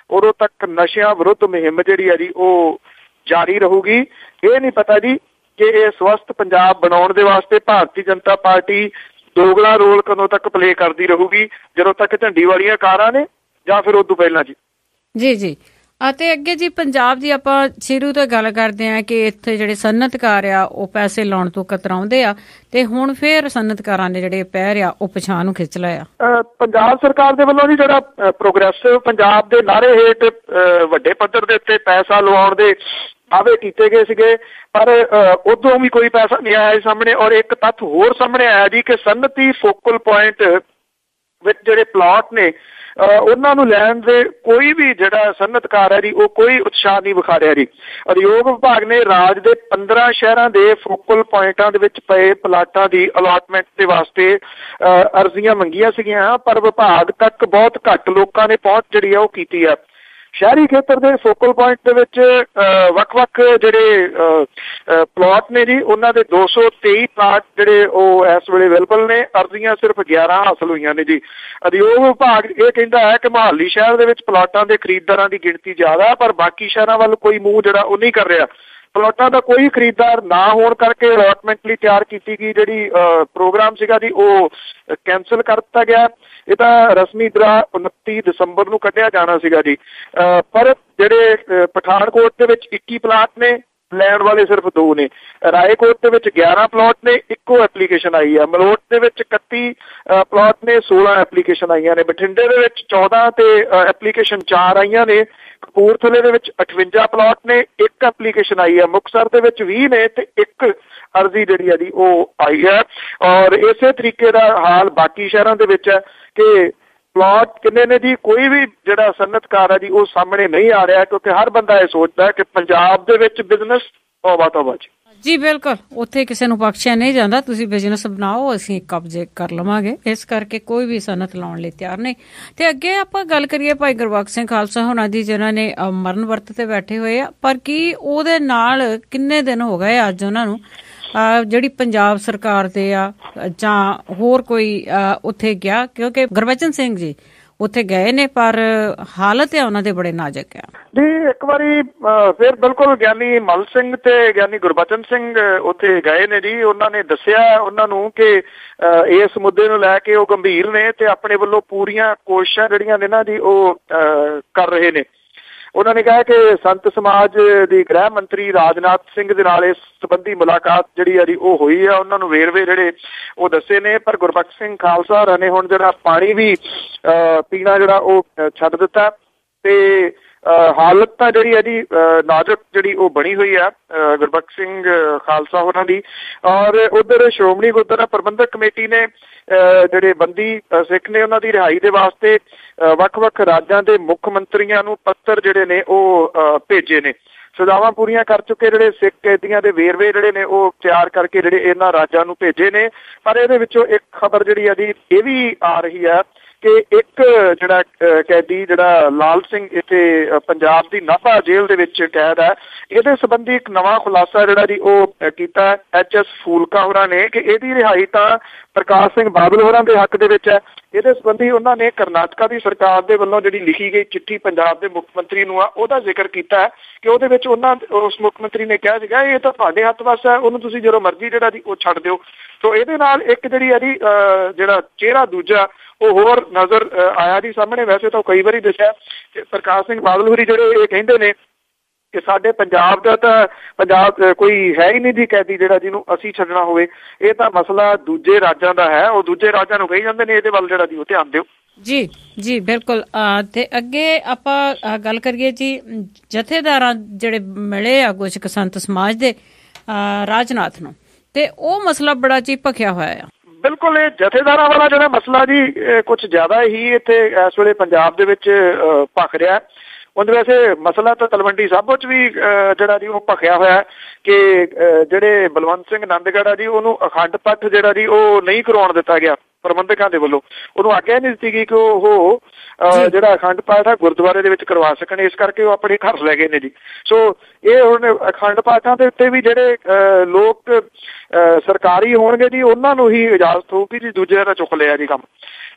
ਉਦੋਂ ਤੱਕ ਨਸ਼ਿਆਂ ਵਿਰੁੱਧ ਮੁਹਿੰਮ ਜਿਹੜੀ ਹੈ ਜੀ ਉਹ ਜਾਰੀ ਰਹੂਗੀ। ਇਹ ਨਹੀਂ ਪਤਾ ਜੀ ਕਿ ਇਹ ਸਵਸਥ ਪੰਜਾਬ ਬਣਾਉਣ ਦੇ ਵਾਸਤੇ ਭਾਰਤੀ ਜਨਤਾ ਪਾਰਟੀ ਦੋਗਲਾ ਰੋਲ ਕਦੋਂ ਤੱਕ ਪਲੇ ਕਰਦੀ ਰਹੂਗੀ, ਜਦੋਂ ਤੱਕ ਝੰਡੀ ਵਾਲੀਆਂ ਕਾਰਾਂ ਨੇ ਜਾਂ ਫਿਰ ਉਦੋਂ ਪਹਿਲਾਂ ਜੀ। ਅਤੇ ਅੱਗੇ ਜੀ ਪੰਜਾਬ ਦੀ ਆਪਾਂ ਸ਼ੁਰੂ ਤੋਂ ਗੱਲ ਕਰਦੇ ਹਾਂ ਕਿ ਇੱਥੇ ਜਿਹੜੇ ਸਨਅਤਕਾਰ ਆ ਉਹ ਪੈਸੇ ਲਾਉਣ ਤੋਂ ਕਤਰਾਉਂਦੇ ਆ, ਤੇ ਹੁਣ ਫਿਰ ਸਨਅਤਕਾਰਾਂ ਦੇ ਜਿਹੜੇ ਪੈਰ ਆ ਉਹ ਪਛਾਣ ਨੂੰ ਖਿੱਚ ਲਏ ਆ। ਪੰਜਾਬ ਸਰਕਾਰ ਦੇ ਵੱਲੋਂ ਜੀ ਜਿਹੜਾ ਪ੍ਰੋਗਰੈਸਿਵ ਪੰਜਾਬ ਦੇ ਨਾਅਰੇ ਹੇਠ ਵੱਡੇ ਪੱਧਰ ਦੇ ਉੱਤੇ ਪੈਸਾ ਲਵਾਉਣ ਦੇ ਦਾਅਵੇ ਕੀਤੇ ਗਏ ਸੀਗੇ, ਪਰ ਉਦੋਂ ਵੀ ਕੋਈ ਪੈਸਾ ਨਹੀਂ ਆਇਆ ਸਾਹਮਣੇ। ਔਰ ਇੱਕ ਤੱਥ ਹੋਰ ਸਾਹਮਣੇ ਆਇਆ ਜੀ ਕਿ ਸਨਅਤੀ ਫੋਕਲ ਪੁਆਇੰਟ ਵਿੱਚ ਜਿਹੜੇ ਪਲਾਟ ਨੇ ਉਹਨਾਂ ਨੂੰ ਲੈਣ ਦੇ ਕੋਈ ਵੀ ਜਿਹੜਾ ਸਨਅਤਕਾਰ ਹੈ ਜੀ ਉਹ ਕੋਈ ਉਤਸ਼ਾਹ ਨਹੀਂ ਵਿਖਾ ਰਿਹਾ ਜੀ। ਉਦਯੋਗ ਵਿਭਾਗ ਨੇ ਰਾਜ ਦੇ 15 ਸ਼ਹਿਰਾਂ ਦੇ ਫੋਕਲ ਪੁਆਇੰਟਾਂ ਦੇ ਵਿੱਚ ਪਏ ਪਲਾਟਾਂ ਦੀ ਅਲਾਟਮੈਂਟ ਦੇ ਵਾਸਤੇ ਅਰਜ਼ੀਆਂ ਮੰਗੀਆਂ ਸੀਗੀਆਂ, ਪਰ ਵਿਭਾਗ ਤੱਕ ਬਹੁਤ ਘੱਟ ਲੋਕਾਂ ਨੇ ਪਹੁੰਚ ਜਿਹੜੀ ਆ ਉਹ ਕੀਤੀ ਆ। ਸ਼ਹਿਰੀ ਖੇਤਰ ਦੇ ਫੋਕਲ ਪੁਆਇੰਟ ਦੇ ਵਿੱਚ ਵੱਖ-ਵੱਖ ਜਿਹੜੇ ਪਲਾਟ ਨੇ ਜੀ ਉਹਨਾਂ ਦੇ 223 ਪਲਾਟ ਜਿਹੜੇ ਉਹ ਇਸ ਵੇਲੇ ਅਵੇਲੇਬਲ ਨੇ। ਅਰਜ਼ੀਆਂ ਸਿਰਫ 11 ਹਾਸਲ ਹੋਈਆਂ ਨੇ ਜੀ। ਉਦਯੋਗ ਵਿਭਾਗ ਇਹ ਕਹਿੰਦਾ ਹੈ ਕਿ ਮੁਹਾਲੀ ਸ਼ਹਿਰ ਦੇ ਵਿੱਚ ਪਲਾਟਾਂ ਦੇ ਖਰੀਦਦਾਰਾਂ ਦੀ ਗਿਣਤੀ ਜ਼ਿਆਦਾ, ਪਰ ਬਾਕੀ ਸ਼ਹਿਰਾਂ ਵੱਲ ਕੋਈ ਮੂੰਹ ਜਿਹੜਾ ਉਹ ਨਹੀਂ ਕਰ ਰਿਹਾ। ਪਲਾਟਾਂ ਦਾ ਕੋਈ ਖਰੀਦਦਾਰ ਨਾ ਹੋਣ ਕਰਕੇ ਅਲਾਟਮੈਂਟ ਲਈ ਤਿਆਰ ਕੀਤੀ ਗਈ ਜਿਹੜੀ ਪ੍ਰੋਗਰਾਮ ਸੀਗਾ ਜੀ ਉਹ ਕੈਂਸਲ ਕਰ ਦਿੱਤਾ ਗਿਆ। ਇਹ ਤਾਂ ਰਸਮੀ ਤਰ੍ਹਾਂ 29 ਦਸੰਬਰ ਨੂੰ ਕੱਢਿਆ ਜਾਣਾ ਸੀਗਾ ਜੀ, ਪਰ ਜਿਹੜੇ ਪਠਾਨਕੋਟ ਦੇ ਵਿੱਚ 21 ਪਲਾਟ ਨੇ, ਲੈਣ ਵਾਲੇ ਸਿਰਫ 2 ਨੇ। ਰਾਏਕੋਟ ਦੇ ਵਿੱਚ 11 ਪਲਾਟ ਨੇ, ਇੱਕੋ ਐਪਲੀਕੇਸ਼ਨ ਆਈ ਆ। ਮਲੋਟ ਦੇ ਵਿੱਚ 31 ਪਲਾਟ ਨੇ, 16 ਐਪਲੀਕੇਸ਼ਨ ਆਈਆਂ ਨੇ। ਬਠਿੰਡੇ ਦੇ ਵਿੱਚ 14 ਤੇ ਐਪਲੀਕੇਸ਼ਨ 4 ਆਈਆਂ ਨੇ। ਕਪੂਰਥਲੇ ਦੇ ਵਿੱਚ 58 ਪਲਾਟ ਨੇ, 1 ਐਪਲੀਕੇਸ਼ਨ ਆਈ ਹੈ। ਮੁਕਤਸਰ ਦੇ ਵਿੱਚ 20 ਨੇ ਤੇ 1 ਅਰਜ਼ੀ ਜਿਹੜੀ ਹੈ ਜੀ ਉਹ ਆਈ ਹੈ। ਔਰ ਇਸੇ ਤਰੀਕੇ ਦਾ ਹਾਲ ਬਾਕੀ ਸ਼ਹਿਰਾਂ ਦੇ ਵਿੱਚ ਹੈ ਕਿ ਪਲਾਟ ਕਿੰਨੇ ਨੇ ਜੀ ਕੋਈ ਵੀ ਜਿਹੜਾ ਸਨਅਤਕਾਰ ਹੈ ਜੀ ਉਹ ਸਾਹਮਣੇ ਨਹੀਂ ਆ ਰਿਹਾ, ਕਿਉਂਕਿ ਹਰ ਬੰਦਾ ਇਹ ਸੋਚਦਾ ਕਿ ਪੰਜਾਬ ਦੇ ਵਿੱਚ ਬਿਜ਼ਨਸ ਤੌਬਾ ਜੀ। ਬਿਲਕੁਲ, ਉੱਥੇ ਕਿਸੇ ਨੂੰ ਬਖਸ਼ਿਆ ਨਹੀਂ ਜਾਂਦਾ। ਤੁਸੀਂ ਬਿਜ਼ਨਸ ਬਣਾਓ, ਅਸੀਂ ਕਬਜ਼ੇ ਕਰ ਲਵਾਂਗੇ। ਇਸ ਕਰਕੇ ਕੋਈ ਵੀ ਸਨਅਤ ਲਾਉਣ ਲਈ ਤਿਆਰ ਨਹੀਂ। ਤੇ ਅੱਗੇ ਆਪਾਂ ਗੱਲ ਕਰੀਏ ਭਾਈ ਗੁਰਬਖਸ਼ ਸਿੰਘ ਖਾਲਸਾ ਹੋਣਾ ਦੀ, ਜਿਨ੍ਹਾਂ ਨੇ ਮਰਨ ਵਰਤ ਤੇ ਬੈਠੇ ਹੋਏ ਆ, ਪਰ ਕੀ ਉਹਦੇ ਨਾਲ ਕਿੰਨੇ ਦਿਨ ਹੋ ਗਏ ਅੱਜ ਉਹਨਾਂ ਨੂੰ ਜਿਹੜੀ ਪੰਜਾਬ ਸਰਕਾਰ ਦੇ ਆ ਜਾਂ ਹੋਰ ਕੋਈ ਉੱਥੇ ਗਿਆ? ਕਿਉਂਕਿ ਗੁਰਬਚਨ ਸਿੰਘ ਜੀ ਉੱਥੇ ਗਏ ਨੇ, ਪਰ ਹਾਲਤ ਹੈ ਉਹਨਾਂ ਦੇ ਬੜੇ ਨਾਜ਼ੁਕ ਆ ਜੀ। ਇੱਕ ਵਾਰੀ ਫਿਰ ਬਿਲਕੁਲ ਗਿਆਨੀ ਮਲ ਸਿੰਘ ਤੇ ਗਿਆਨੀ ਗੁਰਬਚਨ ਸਿੰਘ ਉੱਥੇ ਗਏ ਨੇ ਜੀ। ਉਹਨਾਂ ਨੇ ਦੱਸਿਆ ਉਹਨਾਂ ਨੂੰ ਕਿ ਇਸ ਮੁੱਦੇ ਨੂੰ ਲੈ ਕੇ ਉਹ ਗੰਭੀਰ ਨੇ ਤੇ ਆਪਣੇ ਵੱਲੋਂ ਪੂਰੀਆਂ ਕੋਸ਼ਿਸ਼ਾਂ ਜਿਹੜੀਆਂ ਨੇ ਨਾ ਜੀ ਉਹ ਕਰ ਰਹੇ ਨੇ। ਉਹਨਾਂ ਨੇ ਕਿਹਾ ਕਿ ਸੰਤ ਸਮਾਜ ਦੀ ਗ੍ਰਹਿ ਮੰਤਰੀ ਰਾਜਨਾਥ ਸਿੰਘ ਦੇ ਨਾਲ ਇਸ ਸੰਬੰਧੀ ਮੁਲਾਕਾਤ ਜਿਹੜੀ ਆ ਜੀ ਉਹ ਹੋਈ ਆ। ਉਹਨਾਂ ਨੂੰ ਵੇਰਵੇ ਜਿਹੜੇ ਉਹ ਦੱਸੇ ਨੇ, ਪਰ ਗੁਰਬਖਸ਼ ਸਿੰਘ ਖਾਲਸਾ ਹੋਰਾਂ ਨੇ ਹੁਣ ਜਿਹੜਾ ਪਾਣੀ ਵੀ ਪੀਣਾ ਜਿਹੜਾ ਉਹ ਛੱਡ ਦਿੱਤਾ ਤੇ ਹਾਲਤ ਤਾਂ ਜਿਹੜੀ ਹੈ ਜੀ ਨਾਜ਼ੁਕ ਜਿਹੜੀ ਉਹ ਬਣੀ ਹੋਈ ਆ ਗੁਰਬਖਸ਼ ਸਿੰਘ ਖਾਲਸਾ ਹੋਰਾਂ ਦੀ। ਔਰ ਉਧਰ ਸ਼੍ਰੋਮਣੀ ਗੁਰਦੁਆਰਾ ਪ੍ਰਬੰਧਕ ਕਮੇਟੀ ਨੇ ਜਿਹੜੇ ਬੰਦੀ ਸਿੱਖ ਨੇ ਉਹਨਾਂ ਦੀ ਰਿਹਾਈ ਦੇ ਵਾਸਤੇ ਵੱਖ-ਵੱਖ ਰਾਜਾਂ ਦੇ ਮੁੱਖ ਮੰਤਰੀਆਂ ਨੂੰ ਪੱਤਰ ਜਿਹੜੇ ਨੇ ਉਹ ਭੇਜੇ ਨੇ। ਸਜ਼ਾਵਾਂ ਪੂਰੀਆਂ ਕਰ ਚੁੱਕੇ ਜਿਹੜੇ ਸਿੱਖ ਕੈਦੀਆਂ ਦੇ ਵੇਰਵੇ ਜਿਹੜੇ ਨੇ ਉਹ ਤਿਆਰ ਕਰਕੇ ਜਿਹੜੇ ਇਹਨਾਂ ਰਾਜਾਂ ਨੂੰ ਭੇਜੇ ਨੇ। ਪਰ ਇਹਦੇ ਵਿੱਚੋਂ ਇੱਕ ਖਬਰ ਜਿਹੜੀ ਆ ਜੀ ਇਹ ਵੀ ਆ ਰਹੀ ਆ ਕਿ ਇੱਕ ਜਿਹੜਾ ਕੈਦੀ ਜਿਹੜਾ ਲਾਲ ਸਿੰਘ ਇੱਥੇ ਪੰਜਾਬ ਦੀ ਨਾਭਾ ਜੇਲ੍ਹ ਦੇ ਵਿੱਚ ਕੈਦ ਹੈ, ਇਹਦੇ ਸੰਬੰਧੀ ਇੱਕ ਨਵਾਂ ਖੁਲਾਸਾ ਜਿਹੜਾ ਜੀ ਉਹ ਕੀਤਾ HS ਫੂਲਕਾ ਹੋਰਾਂ ਨੇ ਕਿ ਇਹਦੀ ਰਿਹਾਈ ਤਾਂ ਪ੍ਰਕਾਸ਼ ਸਿੰਘ ਬਾਦਲ ਹੋਰਾਂ ਦੇ ਹੱਕ ਦੇ ਵਿੱਚ ਹੈ। ਇਹਦੇ ਸੰਬੰਧੀ ਉਹਨਾਂ ਨੇ ਕਰਨਾਟਕਾ ਦੀ ਸਰਕਾਰ ਦੇ ਵੱਲੋਂ ਜਿਹੜੀ ਲਿਖੀ ਗਈ ਚਿੱਠੀ ਪੰਜਾਬ ਦੇ ਮੁੱਖ ਮੰਤਰੀ ਨੂੰ ਆ ਉਹਦਾ ਜ਼ਿਕਰ ਕੀਤਾ ਹੈ ਕਿ ਉਹਦੇ ਵਿੱਚ ਉਸ ਮੁੱਖ ਮੰਤਰੀ ਨੇ ਕਿਹਾ ਸੀਗਾ ਇਹ ਤਾਂ ਤੁਹਾਡੇ ਹੱਥ ਵੱਸ ਹੈ, ਉਹਨੂੰ ਤੁਸੀਂ ਜਦੋਂ ਮਰਜ਼ੀ ਜਿਹੜਾ ਜੀ ਉਹ ਛੱਡ ਦਿਓ। ਸੋ ਇਹਦੇ ਨਾਲ ਇੱਕ ਜਿਹੜੀ ਹੈ ਜੀ ਜਿਹੜਾ ਚਿਹਰਾ ਦੂਜਾ ਉਹ ਹੋਰ ਨਜ਼ਰ ਆਇਆ ਜੀ ਸਾਹਮਣੇ। ਵੈਸੇ ਤਾਂ ਕਈ ਵਾਰੀ ਦੱਸਿਆ ਕਿ ਪ੍ਰਕਾਸ਼ ਸਿੰਘ ਬਾਦਲ ਹੋਰੀ ਜਿਹੜੇ ਇਹ ਕਹਿੰਦੇ ਨੇ ਕਿ ਸਾਡੇ ਪੰਜਾਬ ਦਾ ਤਾਂ ਪੰਜਾਬ ਕੋਈ ਹੈ ਹੀ ਨਹੀਂ ਜੀ ਕੈਦੀ ਜਿਹੜਾ ਜਿਹਨੂੰ ਅਸੀਂ ਛੱਡਣਾ ਹੋਵੇ। ਇਹ ਤਾਂ ਮਸਲਾ ਦੂਜੇ ਰਾਜਾਂ ਦਾ ਹੈ, ਉਹ ਦੂਜੇ ਰਾਜਾਂ ਨੂੰ ਕਹੀ ਜਾਂਦੇ ਨੇ ਇਹਦੇ ਵੱਲ ਜਿਹੜਾ ਜੀ ਉਹ ਧਿਆਨ ਦਿਓ। ਜੀ ਜੀ ਬਿਲਕੁਲ। ਤੇ ਅੱਗੇ ਆਪਾਂ ਗੱਲ ਕਰੀਏ ਜੀ ਜਥੇਦਾਰਾਂ ਜਿਹੜੇ ਮਿਲੇ ਆ ਕੁਝ ਸੰਤ ਸਮਾਜ ਦੇ ਰਾਜਨਾਥ ਨੂੰ, ਤੇ ਉਹ ਮਸਲਾ ਬੜਾ ਜੀ ਭਖਿਆ ਹੋਇਆ ਆ। ਬਿਲਕੁਲ, ਇਹ ਜਥੇਦਾਰਾਂ ਵਾਲਾ ਜਿਹੜਾ ਮਸਲਾ ਜੀ ਕੁਝ ਜ਼ਿਆਦਾ ਹੀ ਇੱਥੇ ਇਸ ਵੇਲੇ ਪੰਜਾਬ ਦੇ ਵਿੱਚ ਭਖ ਰਿਹਾ। ਉਹਦੇ ਵੈਸੇ ਮਸਲਾ ਤਾਂ ਤਲਵੰਡੀ ਸਾਬੋ 'ਚ ਵੀ ਜਿਹੜਾ ਜੀ ਉਹ ਭਖਿਆ ਹੋਇਆ ਕਿ ਜਿਹੜੇ ਬਲਵੰਤ ਸਿੰਘ ਨੰਦਗੜ੍ਹ ਆ ਜੀ ਉਹਨੂੰ ਅਖੰਡ ਪਾਠ ਜਿਹੜਾ ਜੀ ਉਹ ਨਹੀਂ ਕਰਵਾਉਣ ਦਿੱਤਾ ਗਿਆ ਪ੍ਰਬੰਧਕਾਂ ਦੇ ਵੱਲੋਂ। ਉਹਨੂੰ ਆਗਿਆ ਨਹੀਂ ਦਿੱਤੀ ਗਈ ਕਿ ਉਹ ਜਿਹੜਾ ਅਖੰਡ ਪਾਠ ਹੈ ਗੁਰਦੁਆਰੇ ਦੇ ਵਿੱਚ ਕਰਵਾ ਸਕਣ, ਇਸ ਕਰਕੇ ਉਹ ਆਪਣੇ ਘਰ ਲੈ ਗਏ ਨੇ ਜੀ। ਸੋ ਇਹ ਹੁਣ ਅਖੰਡ ਪਾਠਾਂ ਦੇ ਉੱਤੇ ਵੀ ਜਿਹੜੇ ਲੋਕ ਸਰਕਾਰੀ ਹੋਣਗੇ ਜੀ ਉਹਨਾਂ ਨੂੰ ਹੀ ਇਜਾਜ਼ਤ ਹੋਊਗੀ ਜੀ, ਦੂਜਿਆਂ ਦਾ ਚੁੱਕ ਲਿਆ ਜੀ ਕੰਮ।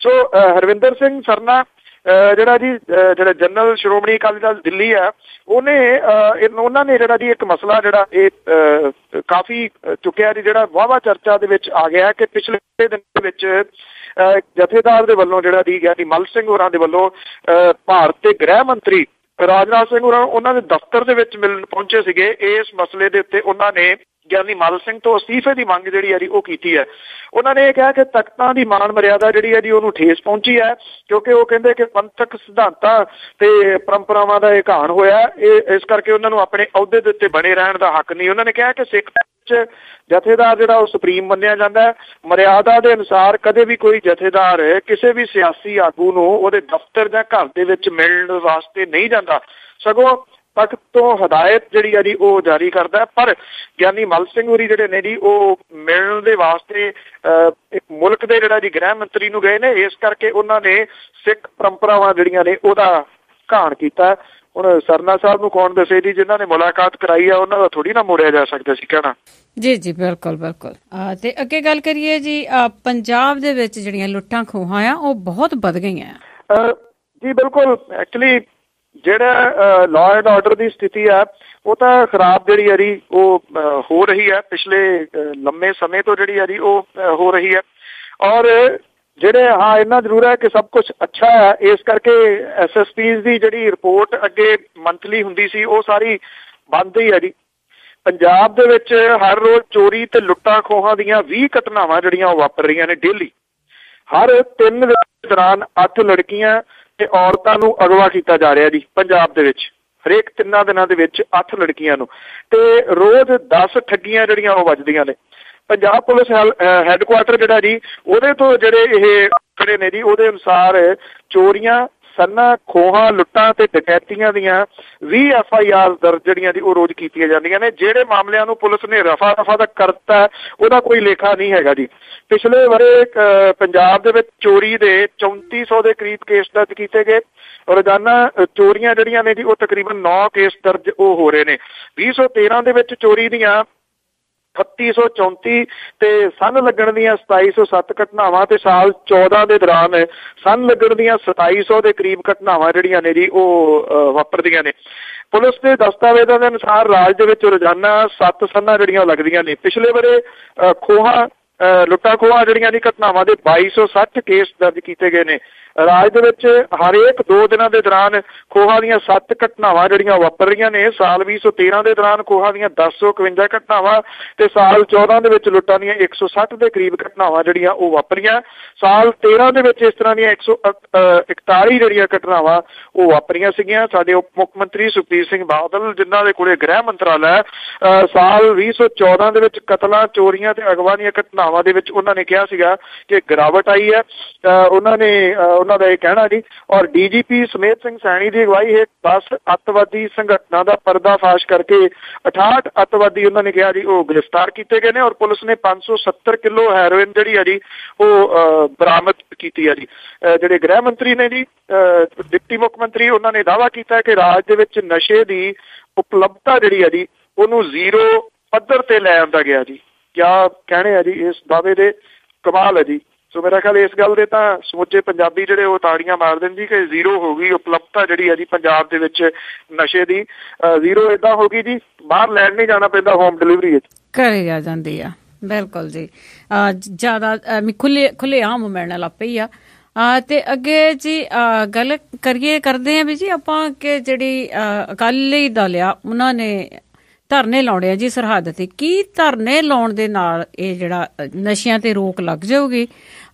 ਸੋ ਹਰਵਿੰਦਰ ਸਿੰਘ ਸਰਨਾ ਜਿਹੜਾ ਜਨਰਲ ਸ਼੍ਰੋਮਣੀ ਅਕਾਲੀ ਦਲ ਦਿੱਲੀ ਆ ਉਹਨਾਂ ਨੇ ਜਿਹੜਾ ਜੀ ਇੱਕ ਮਸਲਾ ਜਿਹੜਾ ਇਹ ਕਾਫੀ ਚੁੱਕਿਆ ਜੀ, ਜਿਹੜਾ ਵਾਹਵਾ ਚਰਚਾ ਦੇ ਵਿੱਚ ਆ ਗਿਆ ਕਿ ਪਿਛਲੇ ਦਿਨ ਦੇ ਵਿੱਚ ਜਥੇਦਾਰ ਦੇ ਵੱਲੋਂ ਜਿਹੜਾ ਜੀ ਗਿਆਨੀ ਮਲ ਸਿੰਘ ਹੋਰਾਂ ਦੇ ਵੱਲੋਂ ਭਾਰਤ ਦੇ ਗ੍ਰਹਿ ਮੰਤਰੀ ਰਾਜਨਾਥ ਸਿੰਘ ਹੋਰਾਂ ਉਹਨਾਂ ਦੇ ਦਫ਼ਤਰ ਦੇ ਵਿੱਚ ਮਿਲਣ ਪਹੁੰਚੇ ਸੀਗੇ। ਇਸ ਮਸਲੇ ਦੇ ਉੱਤੇ ਉਹਨਾਂ ਨੇ ਗਿਆਨੀ ਮੱਲ ਸਿੰਘ ਤੋਂ ਅਸਤੀਫੇ ਦੀ ਮੰਗ ਜਿਹੜੀ ਹੈ ਜੀ ਉਹ ਕੀਤੀ ਹੈ। ਉਹਨਾਂ ਨੇ ਇਹ ਕਿਹਾ ਕਿ ਤਖ਼ਤਾਂ ਦੀ ਮਾਣ ਮਰਿਆਦਾ ਜਿਹੜੀ ਹੈ ਜੀ ਉਹਨੂੰ ਠੇਸ ਪਹੁੰਚੀ ਹੈ, ਕਿਉਂਕਿ ਉਹ ਕਹਿੰਦੇ ਕਿ ਪੰਥਕ ਸਿਧਾਂਤਾਂ ਤੇ ਪਰੰਪਰਾਵਾਂ ਦਾ ਇਹ ਘਾਣ ਹੋਇਆ, ਇਸ ਕਰਕੇ ਉਹਨਾਂ ਨੂੰ ਆਪਣੇ ਅਹੁਦੇ ਦੇ ਉੱਤੇ ਬਣੇ ਰਹਿਣ ਦਾ ਹੱਕ ਨਹੀਂ। ਉਹਨਾਂ ਨੇ ਕਿਹਾ ਕਿ ਸਿੱਖ ਜਥੇਦਾਰ ਜਿਹੜਾ ਉਹ ਸੁਪਰੀਮ ਮੰਨਿਆ ਜਾਂਦਾ ਹੈ। ਮਰਿਆਦਾ ਦੇ ਅਨੁਸਾਰ ਕਦੇ ਵੀ ਕੋਈ ਜਥੇਦਾਰ ਕਿਸੇ ਵੀ ਸਿਆਸੀ ਆਗੂ ਨੂੰ ਉਹਦੇ ਦਫ਼ਤਰ ਜਾਂ ਘਰ ਦੇ ਵਿੱਚ ਮਿਲਣ ਵਾਸਤੇ ਨਹੀਂ ਜਾਂਦਾ, ਸਗੋਂ ਤਖ਼ਤ ਤੋਂ ਹਦਾਇਤ ਜਿਹੜੀ ਆ ਜੀ ਉਹ ਜਾਰੀ ਕਰਦਾ। ਪਰ ਗਿਆਨੀ ਮੱਲ ਸਿੰਘ ਹੋਰੀ ਜਿਹੜੇ ਨੇ ਜੀ ਉਹ ਮਿਲਣ ਦੇ ਵਾਸਤੇ ਇੱਕ ਮੁਲਕ ਦੇ ਜਿਹੜਾ ਜੀ ਗ੍ਰਹਿ ਮੰਤਰੀ ਨੂੰ ਗਏ ਨੇ, ਇਸ ਕਰਕੇ ਉਹਨਾਂ ਨੇ ਸਿੱਖ ਪਰੰਪਰਾਵਾਂ ਜਿਹੜੀਆਂ ਨੇ ਉਹਦਾ ਘਾਣ ਕੀਤਾ। ਹੁਣ ਸਰਨਾ ਸਾਹਿਬ ਨੂੰ ਕੌਣ ਦੱਸੇ ਜੀ, ਜਿਨ੍ਹਾਂ ਨੇ ਮੁਲਾਕਾਤ ਕਰਾਈ ਆ ਉਹਨਾਂ ਦਾ ਥੋੜੀ ਨਾ ਮੋੜਿਆ ਜਾ ਸਕਦਾ ਸੀ ਕਹਿਣਾ। ਜੀ ਜੀ ਬਿਲਕੁਲ ਬਿਲਕੁਲ। ਤੇ ਅੱਗੇ ਗੱਲ ਕਰੀਏ ਜੀ, ਪੰਜਾਬ ਦੇ ਵਿੱਚ ਜਿਹੜੀਆਂ ਲੁੱਟਾਂ ਖੋਹਾਂ ਆ ਉਹ ਬਹੁਤ ਵੱਧ ਗਈਆਂ। ਜੀ ਬਿਲਕੁਲ, ਐਕਚੁਅਲੀ ਜਿਹੜਾ ਲਾਅ ਐਂਡ ਆਰਡਰ ਦੀ ਸਥਿਤੀ ਆ ਉਹ ਤਾਂ ਖਰਾਬ ਜਿਹੜੀ ਆ ਜੀ ਉਹ ਹੋ ਰਹੀ ਹੈ, ਪਿਛਲੇ ਲੰਮੇ ਸਮੇਂ ਤੋਂ ਜਿਹੜੀ ਆ ਜੀ ਉਹ ਹੋ ਰਹੀ ਹੈ। ਔਰ ਜਿਹੜੇ ਇੰਨਾ ਜ਼ਰੂਰ ਹੈ ਕਿ ਸਭ ਕੁਛ ਅੱਛਾ ਹੈ, ਇਸ ਕਰਕੇ SSPs ਦੀ ਜਿਹੜੀ ਰਿਪੋਰਟ ਅੱਗੇ ਮੰਥਲੀ ਹੁੰਦੀ ਸੀ ਉਹ ਸਾਰੀ ਬੰਦ ਹੀ ਹੈ ਜੀ। ਪੰਜਾਬ ਦੇ ਵਿੱਚ ਹਰ ਰੋਜ਼ ਚੋਰੀ ਤੇ ਲੁੱਟਾਂ ਖੋਹਾਂ ਦੀਆਂ 20 ਘਟਨਾਵਾਂ ਜਿਹੜੀਆਂ ਉਹ ਵਾਪਰ ਰਹੀਆਂ ਨੇ ਡੇਲੀ। ਹਰ 3 ਦਿਨ ਦੌਰਾਨ 8 ਲੜਕੀਆਂ ਤੇ ਔਰਤਾਂ ਨੂੰ ਅਗਵਾ ਕੀਤਾ ਜਾ ਰਿਹਾ ਜੀ ਪੰਜਾਬ ਦੇ ਵਿੱਚ। ਹਰੇਕ 3 ਦਿਨਾਂ ਦੇ ਵਿੱਚ 8 ਲੜਕੀਆਂ ਨੂੰ, ਤੇ ਰੋਜ਼ 10 ਠੱਗੀਆਂ ਜਿਹੜੀਆਂ ਉਹ ਵੱਜਦੀਆਂ ਨੇ। ਪੰਜਾਬ ਪੁਲਿਸ ਹੈੱਡਕੁਆਟਰ ਜਿਹੜਾ ਜੀ ਉਹਦੇ ਤੋਂ ਜਿਹੜੇ ਇਹ ਜਿਹੜੇ ਨੇ ਜੀ ਉਹਦੇ ਅਨੁਸਾਰ ਚੋਰੀਆਂ, ਸਰਨਾ, ਖੋਹਾਂ, ਲੁੱਟਾਂ ਤੇ ਡਕੈਤੀਆਂ ਦੀਆਂ 20 FIR ਦਰਜ ਜਿਹੜੀਆਂ ਜੀ ਉਹ ਰੋਜ਼ ਕੀਤੀਆਂ ਜਾਂਦੀਆਂ ਨੇ। ਜਿਹੜੇ ਮਾਮਲਿਆਂ ਨੂੰ ਪੁਲਿਸ ਨੇ ਰਫਾ ਦਫਾ ਦਾ ਕਰਤਾ ਉਹਦਾ ਕੋਈ ਲੇਖਾ ਨਹੀਂ ਹੈਗਾ ਜੀ। ਪਿਛਲੇ ਵਰੇ ਪੰਜਾਬ ਦੇ ਵਿੱਚ ਚੋਰੀ ਦੇ 3400 ਦੇ ਕਰੀਬ ਕੇਸ ਦਰਜ ਕੀਤੇ ਗਏ। ਰੋਜ਼ਾਨਾ ਚੋਰੀਆਂ ਜਿਹੜੀਆਂ ਨੇ ਜੀ ਉਹ ਤਕਰੀਬਨ 9 ਕੇਸ ਦਰਜ ਉਹ ਹੋ ਰਹੇ ਨੇ। 2013 ਦੇ ਵਿੱਚ ਚੋਰੀ ਦੀਆਂ 3834 ਤੇ ਸੰਨ ਲੱਗਣ ਦੀਆਂ 2707 ਘਟਨਾਵਾਂ ਤੇ ਸਾਲ 14 ਦੇ ਦੌਰਾਨ ਸੰਨ ਲੱਗਣ ਦੀਆਂ 2700 ਦੇ ਕਰੀਬ ਘਟਨਾਵਾਂ ਜਿਹੜੀਆਂ ਨੇ ਜੀ ਉਹ ਵਾਪਰਦੀਆਂ ਨੇ। ਪੁਲਿਸ ਦੇ ਦਸਤਾਵੇਜ਼ਾਂ ਦੇ ਅਨੁਸਾਰ ਰਾਜ ਦੇ ਵਿੱਚ ਰੋਜ਼ਾਨਾ 7 ਸੰਨਾਂ ਜਿਹੜੀਆਂ ਲੱਗਦੀਆਂ ਨੇ। ਪਿਛਲੇ ਵਰੇ ਖੋਹਾਂ ਲੁੱਟਾਂ ਖੋਹਾਂ ਜਿਹੜੀਆਂ ਦੀ ਘਟਨਾਵਾਂ ਦੇ 2260 ਕੇਸ ਦਰਜ ਕੀਤੇ ਗਏ ਨੇ। ਰਾਜ ਦੇ ਵਿੱਚ ਹਰੇਕ 2 ਦਿਨਾਂ ਦੇ ਦੌਰਾਨ ਖੋਹਾਂ ਦੀਆਂ 7 ਘਟਨਾਵਾਂ ਜਿਹੜੀਆਂ ਵਾਪਰ ਰਹੀਆਂ ਨੇ। ਸਾਲ 2013 ਦੇ ਦੌਰਾਨ ਖੋਹਾਂ ਦੀਆਂ 1051 ਘਟਨਾਵਾਂ ਤੇ ਸਾਲ 14 ਦੇ ਵਿੱਚ ਲੁੱਟਾਂ ਦੀਆਂ 160 ਦੇ ਕਰੀਬ ਘਟਨਾਵਾਂ ਜਿਹੜੀਆਂ ਉਹ ਵਾਪਰੀਆਂ। ਸਾਲ 13 ਦੇ ਵਿੱਚ ਇਸ ਤਰ੍ਹਾਂ ਦੀਆਂ 141 ਜਿਹੜੀਆਂ ਘਟਨਾਵਾਂ ਉਹ ਵਾਪਰੀਆਂ ਸੀਗੀਆਂ। ਸਾਡੇ ਉਪ ਮੁੱਖ ਮੰਤਰੀ ਸੁਖਬੀਰ ਸਿੰਘ ਬਾਦਲ, ਜਿਨ੍ਹਾਂ ਦੇ ਕੋਲੇ ਗ੍ਰਹਿ ਮੰਤਰਾਲਾ ਹੈ, ਸਾਲ 2014 ਦੇ ਵਿੱਚ ਕਤਲਾਂ, ਚੋਰੀਆਂ ਤੇ ਅਗਵਾ ਦੀਆਂ ਘਟਨਾਵਾਂ ਦੇ ਵਿੱਚ ਉਹਨਾਂ ਨੇ ਕਿਹਾ ਸੀਗਾ ਕਿ ਗਿਰਾਵਟ ਆਈ ਹੈ। ਉਹਨਾਂ ਦਾ ਇਹ ਕਹਿਣਾ ਜੀ। ਔਰ DGP ਸਮੇਤ ਸਿੰਘ ਸੈਣੀ ਦੀ ਅਗਵਾਈ ਹੇਠ 10 ਅੱਤਵਾਦੀ ਸੰਗਠਨਾਂ ਦਾ ਪਰਦਾਫਾਸ਼ ਕਰਕੇ 68 ਅੱਤਵਾਦੀ ਉਹਨਾਂ ਨੇ ਕਿਹਾ ਜੀ ਉਹ ਗ੍ਰਿਫਤਾਰ ਕੀਤੇ ਗਏ ਨੇ। ਔਰ ਪੁਲਿਸ ਨੇ 570 ਕਿਲੋ ਹੈਰੋਇਨ ਜਿਹੜੀ ਆ ਜੀ ਉਹ ਬਰਾਮਦ ਕੀਤੀ ਹੈ ਜੀ। ਜਿਹੜੇ ਗ੍ਰਹਿ ਮੰਤਰੀ ਨੇ ਜੀ, ਡਿਪਟੀ ਮੁੱਖ ਮੰਤਰੀ, ਉਹਨਾਂ ਨੇ ਦਾਅਵਾ ਕੀਤਾ ਕਿ ਰਾਜ ਦੇ ਵਿੱਚ ਨਸ਼ੇ ਦੀ ਉਪਲਬਧਤਾ ਜਿਹੜੀ ਆ ਜੀ ਉਹਨੂੰ 0 ਪੱਧਰ ਤੇ ਲੈ ਆਉਂਦਾ ਗਿਆ ਜੀ। ਕਿਆ ਕਹਿਣੇ ਆ ਜੀ ਇਸ ਦਾਅਵੇ ਦੇ, ਕਮਾਲ ਹੈ ਜੀ। ਸੋ ਮੇਰਾ ਖਿਆਲ ਇਸ ਗੱਲ ਦੇ ਤਾਂ ਸਮੁੱਚੇ ਪੰਜਾਬੀ ਜਿਹੜੇ ਉਹ ਤਾੜੀਆਂ ਮਾਰ ਦੇਣ ਜੀ ਕਿ 0 ਹੋ ਗਈ ਉਪਲਬਧਤਾ ਜਿਹੜੀ ਹੈ ਜੀ ਪੰਜਾਬ ਦੇ ਵਿੱਚ ਨਸ਼ੇ ਦੀ। 0 ਏਦਾਂ ਹੋ ਗਈ ਜੀ, ਬਾਹਰ ਲੈਣ ਨਹੀਂ ਜਾਣਾ ਪੈਂਦਾ, ਹੋਮ ਡਿਲੀਵਰੀ ਘਰੇ ਆ ਜਾਂਦੀ ਆ। ਬਿਲਕੁਲ ਜੀ, ਜ਼ਿਆਦਾ ਖੁੱਲੇ ਆਮ ਮਿਲਣ ਲੱਗ ਪਈ ਆ। ਤੇ ਅੱਗੇ ਜੀ ਗੱਲ ਕਰਦੇ ਆ ਵੀ ਜੀ ਆਪਾਂ ਕਿ ਜਿਹੜੀ ਅਕਾਲੀ ਦਲ ਆ ਉਹਨਾਂ ਨੇ ਧਰਨੇ ਲਾਉਣੇ ਆ ਜੀ ਸਰਹੱਦ ਤੇ। ਕੀ ਧਰਨੇ ਲਾਉਣ ਦੇ ਨਾਲ ਇਹ ਜਿਹੜਾ ਨਸ਼ਿਆਂ ਤੇ ਰੋਕ ਲੱਗ ਜਾਊਗੀ?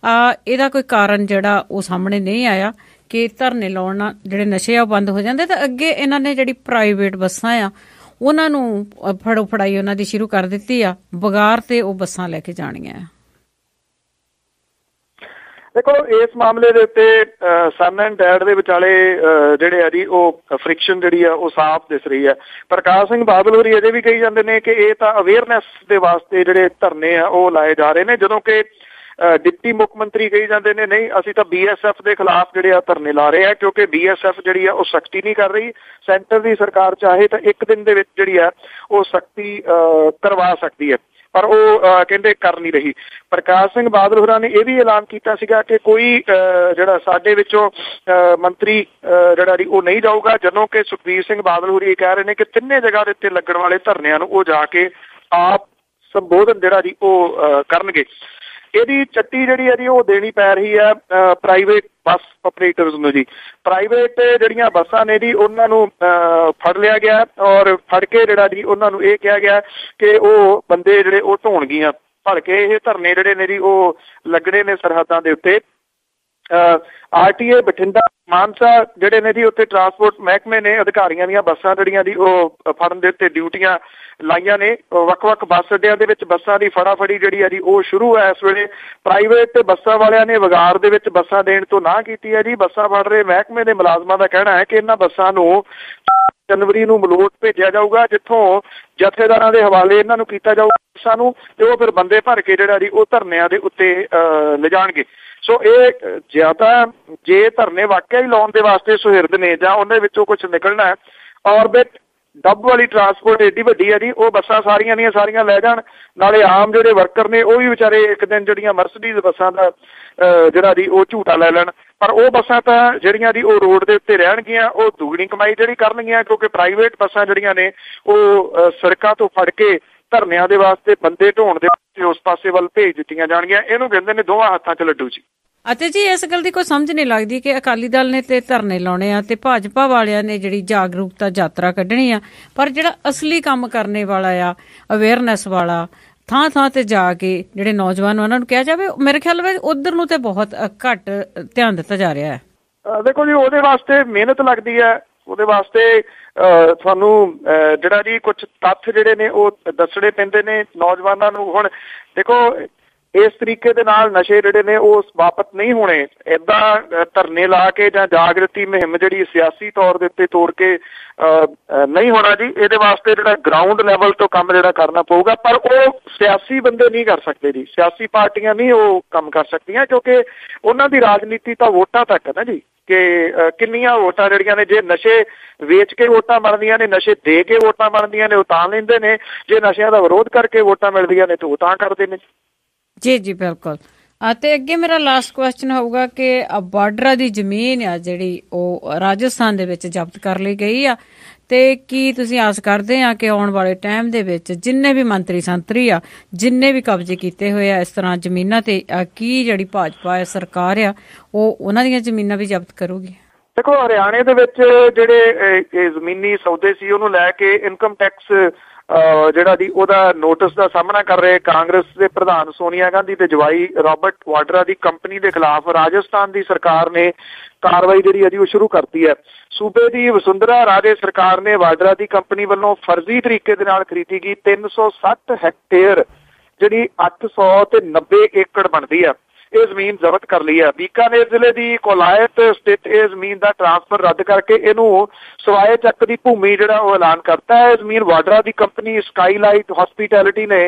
ਇਹਦਾ ਕੋਈ ਕਾਰਨ ਜਿਹੜਾ ਉਹ ਸਾਹਮਣੇ ਨਹੀਂ ਆਇਆ ਕਿ ਧਰਨੇ ਲਾਉਣ ਨਾਲ ਜਿਹੜੇ ਨਸ਼ੇ ਆ ਉਹ ਬੰਦ ਹੋ ਜਾਂਦੇ। ਤਾਂ ਅੱਗੇ ਇਹਨਾਂ ਨੇ ਜਿਹੜੀ ਪ੍ਰਾਈਵੇਟ ਬੱਸਾਂ ਆ ਉਹਨਾਂ ਨੂੰ ਫੜੋ ਫੜਾਈ ਉਹਨਾਂ ਦੀ ਸ਼ੁਰੂ ਕਰ ਦਿੱਤੀ ਆ, ਬਗਾਰ ਤੇ ਉਹ ਬੱਸਾਂ ਲੈ ਕੇ ਜਾਣੀਆਂ ਆ। ਦੇਖੋ, ਇਸ ਮਾਮਲੇ ਦੇ ਉੱਤੇ ਸਨ ਐਂਡ ਡੈਡ ਦੇ ਵਿਚਾਲੇ ਜਿਹੜੇ ਆ ਜੀ ਉਹ ਫ੍ਰਿਕਸ਼ਨ ਜਿਹੜੀ ਆ ਉਹ ਸਾਫ਼ ਦਿਸ ਰਹੀ ਹੈ। ਪ੍ਰਕਾਸ਼ ਸਿੰਘ ਬਾਦਲ ਹੋਰੀ ਅਜੇ ਵੀ ਕਹੀ ਜਾਂਦੇ ਨੇ ਕਿ ਇਹ ਤਾਂ ਅਵੇਅਰਨੈਸ ਦੇ ਵਾਸਤੇ ਜਿਹੜੇ ਧਰਨੇ ਆ ਉਹ ਲਾਏ ਜਾ ਰਹੇ ਨੇ, ਜਦੋਂ ਕਿ ਡਿਪਟੀ ਮੁੱਖ ਮੰਤਰੀ ਕਹੀ ਜਾਂਦੇ ਨੇ ਨਹੀਂ ਅਸੀਂ ਤਾਂ BSF ਦੇ ਖਿਲਾਫ ਜਿਹੜੇ ਆ ਧਰਨੇ ਲਾ ਰਹੇ ਆ, ਕਿਉਂਕਿ BSF ਜਿਹੜੀ ਆ ਉਹ ਸਖਤੀ ਨਹੀਂ ਕਰ ਰਹੀ। ਸੈਂਟਰ ਦੀ ਸਰਕਾਰ ਚਾਹੇ ਤਾਂ 1 ਦਿਨ ਦੇ ਵਿੱਚ ਜਿਹੜੀ ਆ ਉਹ ਸਖਤੀ ਕਰਵਾ ਸਕਦੀ ਹੈ, ਪਰ ਉਹ ਕਹਿੰਦੇ ਕਰ ਨਹੀਂ ਰਹੀ। ਪ੍ਰਕਾਸ਼ ਸਿੰਘ ਬਾਦਲ ਹੋਰਾਂ ਨੇ ਇਹ ਵੀ ਐਲਾਨ ਕੀਤਾ ਸੀਗਾ ਕਿ ਕੋਈ ਜਿਹੜਾ ਸਾਡੇ ਵਿੱਚੋਂ ਮੰਤਰੀ ਜਿਹੜਾ ਜੀ ਉਹ ਨਹੀਂ ਜਾਊਗਾ, ਜਦੋਂ ਕਿ ਸੁਖਬੀਰ ਸਿੰਘ ਬਾਦਲ ਹੋਰੀ ਇਹ ਕਹਿ ਰਹੇ ਨੇ ਕਿ 3 ਜਗ੍ਹਾ ਦੇ ਉੱਤੇ ਲੱਗਣ ਵਾਲੇ ਧਰਨਿਆਂ ਨੂੰ ਉਹ ਜਾ ਕੇ ਆਪ ਸੰਬੋਧਨ ਜਿਹੜਾ ਜੀ ਉਹ ਕਰਨਗੇ। ਇਹਦੀ ਚੱਟੀ ਜਿਹੜੀ ਹੈ ਜੀ ਉਹ ਦੇਣੀ ਪੈ ਰਹੀ ਹੈ ਪ੍ਰਾਈਵੇਟ ਬੱਸ ਆਪਰੇਟਰਸ ਨੂੰ ਜੀ। ਪ੍ਰਾਈਵੇਟ ਜਿਹੜੀਆਂ ਬੱਸਾਂ ਨੇ ਜੀ ਉਹਨਾਂ ਨੂੰ ਫੜ ਲਿਆ ਗਿਆ ਔਰ ਫੜ ਕੇ ਜਿਹੜਾ ਜੀ ਉਹਨਾਂ ਨੂੰ ਇਹ ਕਿਹਾ ਗਿਆ ਕਿ ਉਹ ਬੰਦੇ ਜਿਹੜੇ ਉਹ ਢੋਣਗੀਆਂ ਭਰ ਕੇ ਇਹ ਧਰਨੇ ਜਿਹੜੇ ਨੇ ਜੀ ਉਹ ਲੱਗਣੇ ਨੇ ਸਰਹੱਦਾਂ ਦੇ ਉੱਤੇ। RTA ਬਠਿੰਡਾ ਮਾਨਸਾ ਜਿਹੜੇ ਨੇ ਜੀ ਉੱਥੇ ਟਰਾਂਸਪੋਰਟ ਮਹਿਕਮੇ ਨੇ ਅਧਿਕਾਰੀਆਂ ਦੀਆਂ ਬੱਸਾਂ ਜਿਹੜੀਆਂ ਜੀ ਉਹ ਫੜਨ ਦੇ ਉੱਤੇ ਡਿਊਟੀਆਂ ਲਾਈਆਂ ਨੇ। ਵੱਖ-ਵੱਖ ਬੱਸ ਅੱਡਿਆਂ ਦੇ ਵਿੱਚ ਬੱਸਾਂ ਦੀ ਫੜਾਫੜੀ ਜਿਹੜੀ ਹੈ ਜੀ ਉਹ ਸ਼ੁਰੂ ਹੈ ਇਸ ਵੇਲੇ। ਪ੍ਰਾਈਵੇਟ ਬੱਸਾਂ ਵਾਲਿਆਂ ਨੇ ਵਿਗਾੜ ਦੇ ਵਿੱਚ ਬੱਸਾਂ ਦੇਣ ਤੋਂ ਨਾਂਹ ਕੀਤੀ ਹੈ ਜੀ। ਬੱਸਾਂ ਫੜ ਰਹੇ ਮਹਿਕਮੇ ਦੇ ਮੁਲਾਜ਼ਮਾਂ ਦਾ ਕਹਿਣਾ ਹੈ ਕਿ ਇਹਨਾਂ ਬੱਸਾਂ ਨੂੰ ਜਨਵਰੀ ਨੂੰ ਮਲੋਟ ਭੇਜਿਆ ਜਾਊਗਾ, ਜਿੱਥੋਂ ਜਥੇਦਾਰਾਂ ਦੇ ਹਵਾਲੇ ਇਹਨਾਂ ਨੂੰ ਕੀਤਾ ਜਾਊਗਾ ਬੱਸਾਂ ਨੂੰ, ਤੇ ਉਹ ਫਿਰ ਬੰਦੇ ਭਰ ਕੇ ਜਿਹੜਾ ਜੀ ਉਹ ਧਰਨਿਆਂ ਦੇ ਉੱਤੇ ਲਿਜਾਣਗੇ। ਸੋ ਇਹ ਜਾਂ ਤਾਂ ਜੇ ਧਰਨੇ ਵਾਕਿਆ ਹੀ ਲਾਉਣ ਦੇ ਵਾਸਤੇ ਸੁਹਿਰਦ ਨੇ ਜਾਂ ਉਹਨਾਂ ਵਿੱਚੋਂ ਕੁਛ ਨਿਕਲਣਾ ਹੈ। ਔਰਬਿਟ ਡੱਬ ਵਾਲੀ ਟਰਾਂਸਪੋਰਟ ਏਡੀ ਵੱਡੀ ਹੈ ਜੀ, ਉਹ ਬੱਸਾਂ ਸਾਰੀਆਂ ਦੀਆਂ ਸਾਰੀਆਂ ਲੈ ਜਾਣ, ਨਾਲੇ ਆਮ ਜਿਹੜੇ ਵਰਕਰ ਨੇ ਉਹ ਵੀ ਵਿਚਾਰੇ ਇੱਕ ਦਿਨ ਜਿਹੜੀਆਂ ਮਰਸਡੀਜ਼ ਬੱਸਾਂ ਦਾ ਜਿਹੜਾ ਜੀ ਉਹ ਝੂਟਾ ਲੈ ਲੈਣ। ਪਰ ਉਹ ਬੱਸਾਂ ਤਾਂ ਜਿਹੜੀਆਂ ਜੀ ਉਹ ਰੋਡ ਦੇ ਉੱਤੇ ਰਹਿਣਗੀਆਂ, ਉਹ ਦੁੱਗਣੀ ਕਮਾਈ ਜਿਹੜੀ ਕਰਨਗੀਆਂ, ਕਿਉਂਕਿ ਪ੍ਰਾਈਵੇਟ ਬੱਸਾਂ ਜਿਹੜੀਆਂ ਨੇ ਉਹ ਸੜਕਾਂ ਤੋਂ ਫੜ ਕੇ ਧਰਨਿਆਂ ਦੇ ਵਾਸਤੇ ਬੰਦੇ ਢੋਣ ਦੇ ਵਾਸਤੇ ਉਸ ਪਾਸੇ ਵੱਲ ਭੇਜ ਦਿੱਤੀਆਂ ਜਾਣਗੀਆਂ। ਇਹਨੂੰ ਕਹਿੰਦੇ ਨੇ ਦੋਵਾਂ ਹੱਥਾਂ 'ਚ ਲੱਡੂ ਜੀ। ਅਤੇ ਜੀ ਇਸ ਗੱਲ ਦੀ ਕੋਈ ਸਮਝ ਨਹੀਂ ਲੱਗਦੀ ਕਿ ਅਕਾਲੀ ਦਲ ਨੇ ਤੇ ਧਰਨੇ ਲਾਉਣੇ ਆ ਤੇ ਭਾਜਪਾ ਵਾਲਿਆਂ ਨੇ ਜਿਹੜੀ ਜਾਗਰੂਕਤਾ ਯਾਤਰਾ ਕੱਢਣੀ ਆ, ਪਰ ਜਿਹੜਾ ਅਸਲੀ ਕੰਮ ਕਰਨੇ ਵਾਲਾ ਆ ਅਵੇਅਰਨੈਸ ਵਾਲਾ ਥਾਂ ਥਾਂ ਤੇ ਜਾ ਕੇ ਜਿਹੜੇ ਨੌਜਵਾਨ ਉਹਨਾਂ ਨੂੰ ਕਿਹਾ ਜਾਵੇ, ਮੇਰੇ ਖਿਆਲ ਵਿੱਚ ਉਧਰ ਨੂੰ ਤੇ ਬਹੁਤ ਘੱਟ ਧਿਆਨ ਦਿੱਤਾ ਜਾ ਰਿਹਾ ਹੈ। ਦੇਖੋ ਜੀ ਉਹਦੇ ਵਾਸਤੇ ਮਿਹਨਤ ਲੱਗਦੀ ਹੈ, ਉਹਦੇ ਵਾਸਤੇ ਤੁਹਾਨੂੰ ਜਿਹੜਾ ਜੀ ਕੁਛ ਤੱਥ ਜਿਹੜੇ ਨੇ ਉਹ ਦੱਸਣੇ ਪੈਂਦੇ ਨੇ ਨੌਜਵਾਨਾਂ ਨੂੰ। ਹੁਣ ਦੇਖੋ ਇਸ ਤਰੀਕੇ ਦੇ ਨਾਲ ਨਸ਼ੇ ਜਿਹੜੇ ਨੇ ਉਹ ਵਾਪਤ ਨਹੀਂ ਹੋਣੇ। ਏਦਾਂ ਧਰਨੇ ਲਾ ਕੇ ਜਾਂ ਜਾਗਰਤੀ ਮੁਹਿੰਮ ਜਿਹੜੀ ਸਿਆਸੀ ਤੌਰ ਦੇ ਉੱਤੇ ਤੋੜ ਕੇ ਨਹੀਂ ਹੋਣਾ ਜੀ। ਇਹਦੇ ਵਾਸਤੇ ਜਿਹੜਾ ਗਰਾਊਂਡ ਲੈਵਲ ਤੋਂ ਕੰਮ ਜਿਹੜਾ ਕਰਨਾ ਪਊਗਾ, ਪਰ ਉਹ ਸਿਆਸੀ ਬੰਦੇ ਨਹੀਂ ਕਰ ਸਕਦੇ ਜੀ, ਸਿਆਸੀ ਪਾਰਟੀਆਂ ਨਹੀਂ ਉਹ ਕੰਮ ਕਰ ਸਕਦੀਆਂ, ਕਿਉਂਕਿ ਉਹਨਾਂ ਦੀ ਰਾਜਨੀਤੀ ਤਾਂ ਵੋਟਾਂ ਤੱਕ ਹੈ ਨਾ ਜੀ, ਕਿ ਕਿੰਨੀਆਂ ਵੋਟਾਂ ਜਿਹੜੀਆਂ ਨੇ ਜੇ ਨਸ਼ੇ ਵੇਚ ਕੇ ਵੋਟਾਂ ਬਣਦੀਆਂ ਨੇ, ਨਸ਼ੇ ਦੇ ਕੇ ਵੋਟਾਂ ਬਣਦੀਆਂ ਨੇ ਉਹ ਤਾਂ ਲੈਂਦੇ ਨੇ, ਜੇ ਨਸ਼ਿਆਂ ਦਾ ਵਿਰੋਧ ਕਰਕੇ ਵੋਟਾਂ ਮਿਲਦੀਆਂ ਨੇ ਤਾਂ ਉਹ ਤਾਂ ਕਰਦੇ ਨੇ। ਜੀ ਜੀ ਬਿਲਕੁਲ। ਅਤੇ ਅੱਗੇ ਮੇਰਾ ਲਾਸਟ ਕੁਐਸਚਨ ਹੋਊਗਾ ਕਿ ਬਾਰਡਰਾਂ ਦੀ ਜ਼ਮੀਨ ਆ ਜਿਹੜੀ ਉਹ ਰਾਜਸਥਾਨ ਦੇ ਵਿੱਚ ਜ਼ਬਤ ਕਰ ਲਈ ਗਈ ਆ, ਤੇ ਕੀ ਤੁਸੀਂ ਆਸ ਕਰਦੇ ਆ ਕਿ ਆਉਣ ਵਾਲੇ ਟਾਈਮ ਦੇ ਵਿੱਚ ਜਿੰਨੇ ਵੀ ਮੰਤਰੀ ਸੰਤਰੀ ਆ ਜਿੰਨੇ ਵੀ ਕਬਜ਼ੇ ਕੀਤੇ ਹੋਏ ਆ ਇਸ ਤਰ੍ਹਾਂ ਜ਼ਮੀਨਾਂ ਤੇ, ਕੀ ਜਿਹੜੀ ਭਾਜਪਾ ਸਰਕਾਰ ਆ ਉਹ ਉਹਨਾਂ ਦੀਆਂ ਜ਼ਮੀਨਾਂ ਵੀ ਜ਼ਬਤ ਕਰੂਗੀ? ਦੇਖੋ ਹਰਿਆਣੇ ਦੇ ਵਿੱਚ ਜਿਹੜੇ ਜ਼ਮੀਨੀ ਸੌਦੇ ਸੀ ਉਹਨੂੰ ਲੈ ਕੇ ਇਨਕਮ ਟੈਕਸ ਜਿਹੜਾ ਜੀ ਉਹਦਾ ਨੋਟਿਸ ਦਾ ਸਾਹਮਣਾ ਕਰ ਰਹੇ ਕਾਂਗਰਸ ਦੇ ਪ੍ਰਧਾਨ ਸੋਨੀਆ ਗਾਂਧੀ ਤੇ ਜਵਾਈ ਰਾਬਰਟ ਵਾਡਰਾ ਦੀ ਕੰਪਨੀ ਦੇ ਖਿਲਾਫ ਰਾਜਸਥਾਨ ਦੀ ਸਰਕਾਰ ਨੇ ਕਾਰਵਾਈ ਜਿਹੜੀ ਹੈ ਜੀ ਉਹ ਸ਼ੁਰੂ ਕਰਤੀ ਹੈ। ਸੂਬੇ ਦੀ ਵਸੁੰਧਰਾ ਰਾਜੇ ਸਰਕਾਰ ਨੇ ਵਾਡਰਾ ਦੀ ਕੰਪਨੀ ਵੱਲੋਂ ਫਰਜ਼ੀ ਤਰੀਕੇ ਦੇ ਨਾਲ ਖਰੀਦੀ ਗਈ 360 ਹੈਕਟੇਅਰ ਜਿਹੜੀ 890 ਏਕੜ ਬਣਦੀ ਆ ਇਹ ਜ਼ਮੀਨ ਜ਼ਬਤ ਕਰ ਲਈ ਹੈ। ਬੀਕਾਨੇਰ ਜ਼ਿਲ੍ਹੇ ਦੀ ਕੋਲਾਇਤ ਸਥਿਤ ਇਹ ਜ਼ਮੀਨ ਦਾ ਟ੍ਰਾਂਸਫਰ ਰੱਦ ਕਰਕੇ ਇਹਨੂੰ ਸਵਾਏ ਚੱਕ ਦੀ ਭੂਮੀ ਜਿਹੜਾ ਉਹ ਐਲਾਨ ਕਰਤਾ ਹੈ। ਇਹ ਜ਼ਮੀਨ ਵਾਡਰਾ ਦੀ ਕੰਪਨੀ ਸਕਾਈਲਾਈਟ ਹਸਪੀਟੈਲਿਟੀ ਨੇ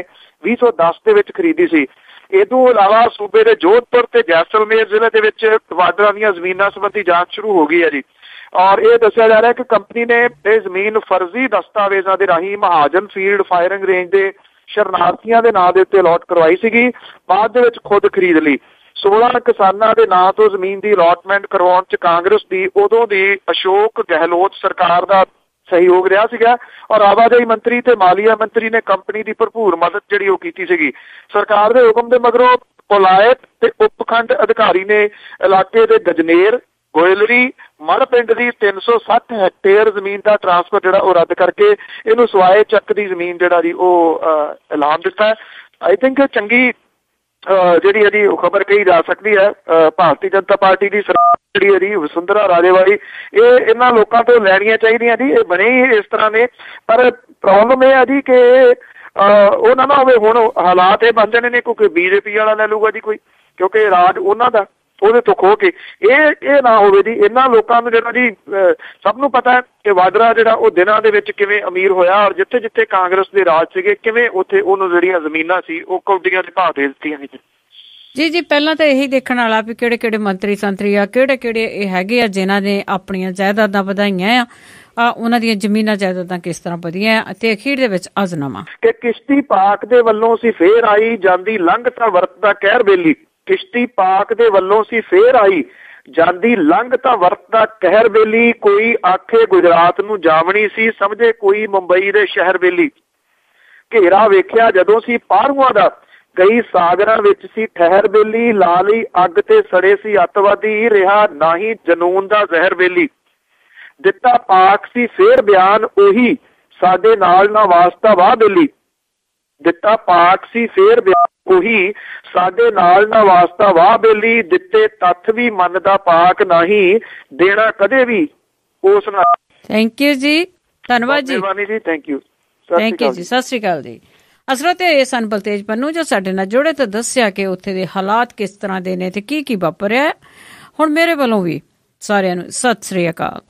2010 ਦੇ ਵਿੱਚ ਖਰੀਦੀ ਸੀ। ਇਹ ਤੋਂ ਇਲਾਵਾ ਸੂਬੇ ਦੇ ਜੋਧਪੁਰ ਤੇ ਜੈਸਲਮੇਰ ਜ਼ਿਲ੍ਹੇ ਦੇ ਵਿੱਚ ਵਾਡਰਾ ਦੀਆਂ ਜ਼ਮੀਨਾਂ ਸੰਬੰਧੀ ਜਾਂਚ ਸ਼ੁਰੂ ਹੋ ਗਈ ਹੈ ਜੀ। ਔਰ ਇਹ ਦੱਸਿਆ ਜਾ ਰਿਹਾ ਕਿ ਕੰਪਨੀ ਨੇ ਇਹ ਜ਼ਮੀਨ ਫਰਜ਼ੀ ਦਸਤਾਵੇਜ਼ਾਂ ਦੇ ਰਾਹੀਂ ਮਹਾਜਨ ਫੀਲਡ ਫਾਇਰਿੰਗ ਰੇਂਜ ਦੇ ਸ਼ਰਨਾਰਥੀਆਂ ਦੇ ਨਾਂ ਦੇ ਉੱਤੇ ਅਲਾਟ ਕਰਵਾਈ ਸੀਗੀ, ਬਾਅਦ ਦੇ ਵਿੱਚ ਖੁਦ ਖਰੀਦ ਲਈ। 16 ਕਿਸਾਨਾਂ ਦੇ ਨਾਂ ਤੋਂ ਜ਼ਮੀਨ ਦੀ ਅਲਾਟਮੈਂਟ ਕਰਵਾਉਣ 'ਚ ਕਾਂਗਰਸ ਦੀ ਉਦੋਂ ਦੀ ਅਸ਼ੋਕ ਗਹਿਲੋਤ ਸਰਕਾਰ ਦਾ ਸਹਿਯੋਗ ਰਿਹਾ ਸੀਗਾ ਔਰ ਆਵਾਜਾਈ ਮੰਤਰੀ ਤੇ ਮਾਲੀਆ ਮੰਤਰੀ ਨੇ ਕੰਪਨੀ ਦੀ ਭਰਪੂਰ ਮਦਦ ਜਿਹੜੀ ਉਹ ਕੀਤੀ ਸੀਗੀ। ਸਰਕਾਰ ਦੇ ਹੁਕਮ ਦੇ ਮਗਰੋਂ ਕੋਲਾਇਤ ਤੇ ਉਪਖੰਡ ਅਧਿਕਾਰੀ ਨੇ ਇਲਾਕੇ ਦੇ ਗਜਨੇਰ ਗੋਇਲਰੀ ਮੜ ਪਿੰਡ ਦੀ 360 ਹੈਕਟੇਅਰ ਜ਼ਮੀਨ ਦਾ ਟ੍ਰਾਂਸਫਰ ਜਿਹੜਾ ਉਹ ਰੱਦ ਕਰਕੇ ਇਹਨੂੰ ਸਵਾਏ ਚੱਕ ਦੀ ਜ਼ਮੀਨ ਜਿਹੜਾ ਜੀ ਉਹ ਐਲਾਨ ਦਿੱਤਾ। ਆਈ ਥਿੰਕ ਚੰਗੀ ਜਿਹੜੀ ਇਹਦੀ ਖਬਰ ਕਹੀ ਜਾ ਸਕਦੀ ਹੈ। ਭਾਰਤੀ ਜਨਤਾ ਪਾਰਟੀ ਦੀ ਸਰਕਾਰ ਜਿਹੜੀ ਇਹਦੀ ਵਸੁੰਧਰਾ ਰਾਜੇ ਵਾਲੀ ਇਹ ਇਹਨਾਂ ਲੋਕਾਂ ਤੋਂ ਲੈਣੀਆਂ ਚਾਹੀਦੀਆਂ ਜੀ। ਇਹ ਬਣੇ ਹੀ ਇਸ ਤਰ੍ਹਾਂ ਨੇ, ਪਰ ਪ੍ਰੋਬਲਮ ਇਹ ਆ ਜੀ ਕਿ ਉਹ ਨਾ ਹੋਵੇ ਹੁਣ ਹਾਲਾਤ ਇਹ ਬਣ ਜਾਣੇ ਨੇ ਕਿਉਂਕਿ BJP ਵਾਲਾ ਲੈ ਲੂਗਾ ਜੀ ਕੋਈ, ਕਿਉਂਕਿ ਰਾਜ ਉਹਨਾਂ ਦਾ ਉਹਦੇ ਤੋਂ ਖੋ ਕੇ ਇਹ ਨਾ ਹੋਵੇ ਜੀ। ਇਹਨਾਂ ਲੋਕਾਂ ਨੂੰ ਜਿਹੜਾ ਜੀ ਸਭ ਨੂੰ ਪਤਾ ਹੈ ਕਿ ਵਾਡਰਾ ਜਿਹੜਾ ਉਹ ਦਿਨਾਂ ਦੇ ਵਿੱਚ ਕਿਵੇਂ ਅਮੀਰ ਹੋਇਆ ਔਰ ਜਿੱਥੇ ਜਿੱਥੇ ਕਾਂਗਰਸ ਦੇ ਰਾਜ ਸੀਗੇ ਕਿਵੇਂ ਉੱਥੇ ਉਹਨੂੰ ਜਿਹੜੀਆਂ ਜ਼ਮੀਨਾਂ ਸੀ ਉਹ ਕੌਡੀਆਂ ਦੇ ਭਾਅ ਦੇ ਦਿੱਤੀਆਂ ਨੇ ਜੀ। ਜੀ ਪਹਿਲਾਂ ਤਾਂ ਇਹੀ ਦੇਖਣ ਵਾਲਾ ਵੀ ਕਿਹੜੇ ਕਿਹੜੇ ਮੰਤਰੀ ਸੰਤਰੀ ਆ ਕਿਹੜੇ ਇਹ ਹੈਗੇ ਆ ਜਿਨ੍ਹਾਂ ਨੇ ਆਪਣੀਆਂ ਜਾਇਦਾਦਾਂ ਵਧਾਈਆਂ ਆ, ਉਹਨਾਂ ਦੀਆਂ ਜ਼ਮੀਨਾਂ ਜਾਇਦਾਦਾਂ ਕਿਸ ਤਰ੍ਹਾਂ ਵਧੀਆਂ ਅਤੇ ਅਖੀਰ ਦੇ ਵਿੱਚ ਅਜ਼ਨਾਮਾ ਕਿ ਕਿਸ਼ਤੀ ਪਾਕ ਦੇ ਵੱਲੋਂ ਸੀ ਫੇਰ ਆਈ ਜਾਂਦੀ ਲੰਘ ਤਾਂ ਵਰਤਦਾ ਕਹਿਰ ਬੇਲੀ। ਕਿਸ਼ਤੀ ਪਾਕ ਦੇ ਵੱਲੋਂ ਸੀ ਫੇਰ ਆਈ ਜਾਂਦੀ ਲੰਘ ਤਾਂ ਵਰਤਦਾ ਕਹਿਰ ਬੇਲੀ। ਕੋਈ ਆਖੇ ਗੁਜਰਾਤ ਨੂੰ ਜਾਵਣੀ ਸੀ ਸਮਝੇ ਕੋਈ ਮੁੰਬਈ ਦੇ ਸ਼ਹਿਰ ਬੇਲੀ। ਘੇਰਾ ਵੇਖਿਆ ਜਦੋਂ ਸੀ ਪਾਰੂਆਂ ਦਾ ਗਈ ਸਾਗਰਾਂ ਵਿੱਚ ਸੀ ਠਹਿਰ ਬੇਲੀ, ਲਾ ਲਈ ਅੱਗ ਤੇ ਸੜੇ ਸੀ ਅੱਤਵਾਦੀ, ਰਿਹਾ ਨਾਹੀਂ ਜਨੂਨ ਦਾ ਜ਼ਹਿਰ ਬੇਲੀ। ਦਿੱਤਾ ਪਾਕ ਸੀ ਫੇਰ ਬਿਆਨ, ਉਹੀ ਸਾਡੇ ਨਾਲ ਨਾ ਵਾਸਤਾ ਵਾਹ ਬੇਲੀ। ਦਿੱਤਾ ਪਾਕ ਸੀ ਫੇਰ ਬਿਆਨ, ਉਹੀ ਸਾਡੇ ਨਾਲ ਨਾ ਵਾਸਤਾ ਵਾਹ ਬੇਲੀ। ਦਿੱਤੇ ਤੱਥ ਵੀ ਮੰਨਦਾ ਪਾਕ ਨਹੀਂ, ਦੇਣਾ ਕਦੇ ਵੀ ਉਸ ਨਾਲ। ਥੈਂਕ ਯੂ ਜੀ, ਧੰਨਵਾਦ ਜੀ। ਜੀ ਥੈਂਕ ਯੂ। ਥੈਂਕ ਯੂ ਜੀ, ਸਤਿ ਸ਼੍ਰੀ ਅਕਾਲ ਜੀ। ਅਸਰਤ ਇਹ ਸਨ ਬਲਤੇਜ ਪੰਨੂ ਜੋ ਸਾਡੇ ਨਾਲ ਜੁੜੇ ਤੇ ਦੱਸਿਆ ਕਿ ਉੱਥੇ ਦੇ ਹਾਲਾਤ ਕਿਸ ਤਰ੍ਹਾਂ ਦੇ ਨੇ ਤੇ ਕੀ ਵਾਪਰਿਆ। ਹੁਣ ਮੇਰੇ ਵੱਲੋਂ ਵੀ ਸਾਰਿਆਂ ਨੂੰ ਸਤਿ ਸ਼੍ਰੀ ਅਕਾਲ।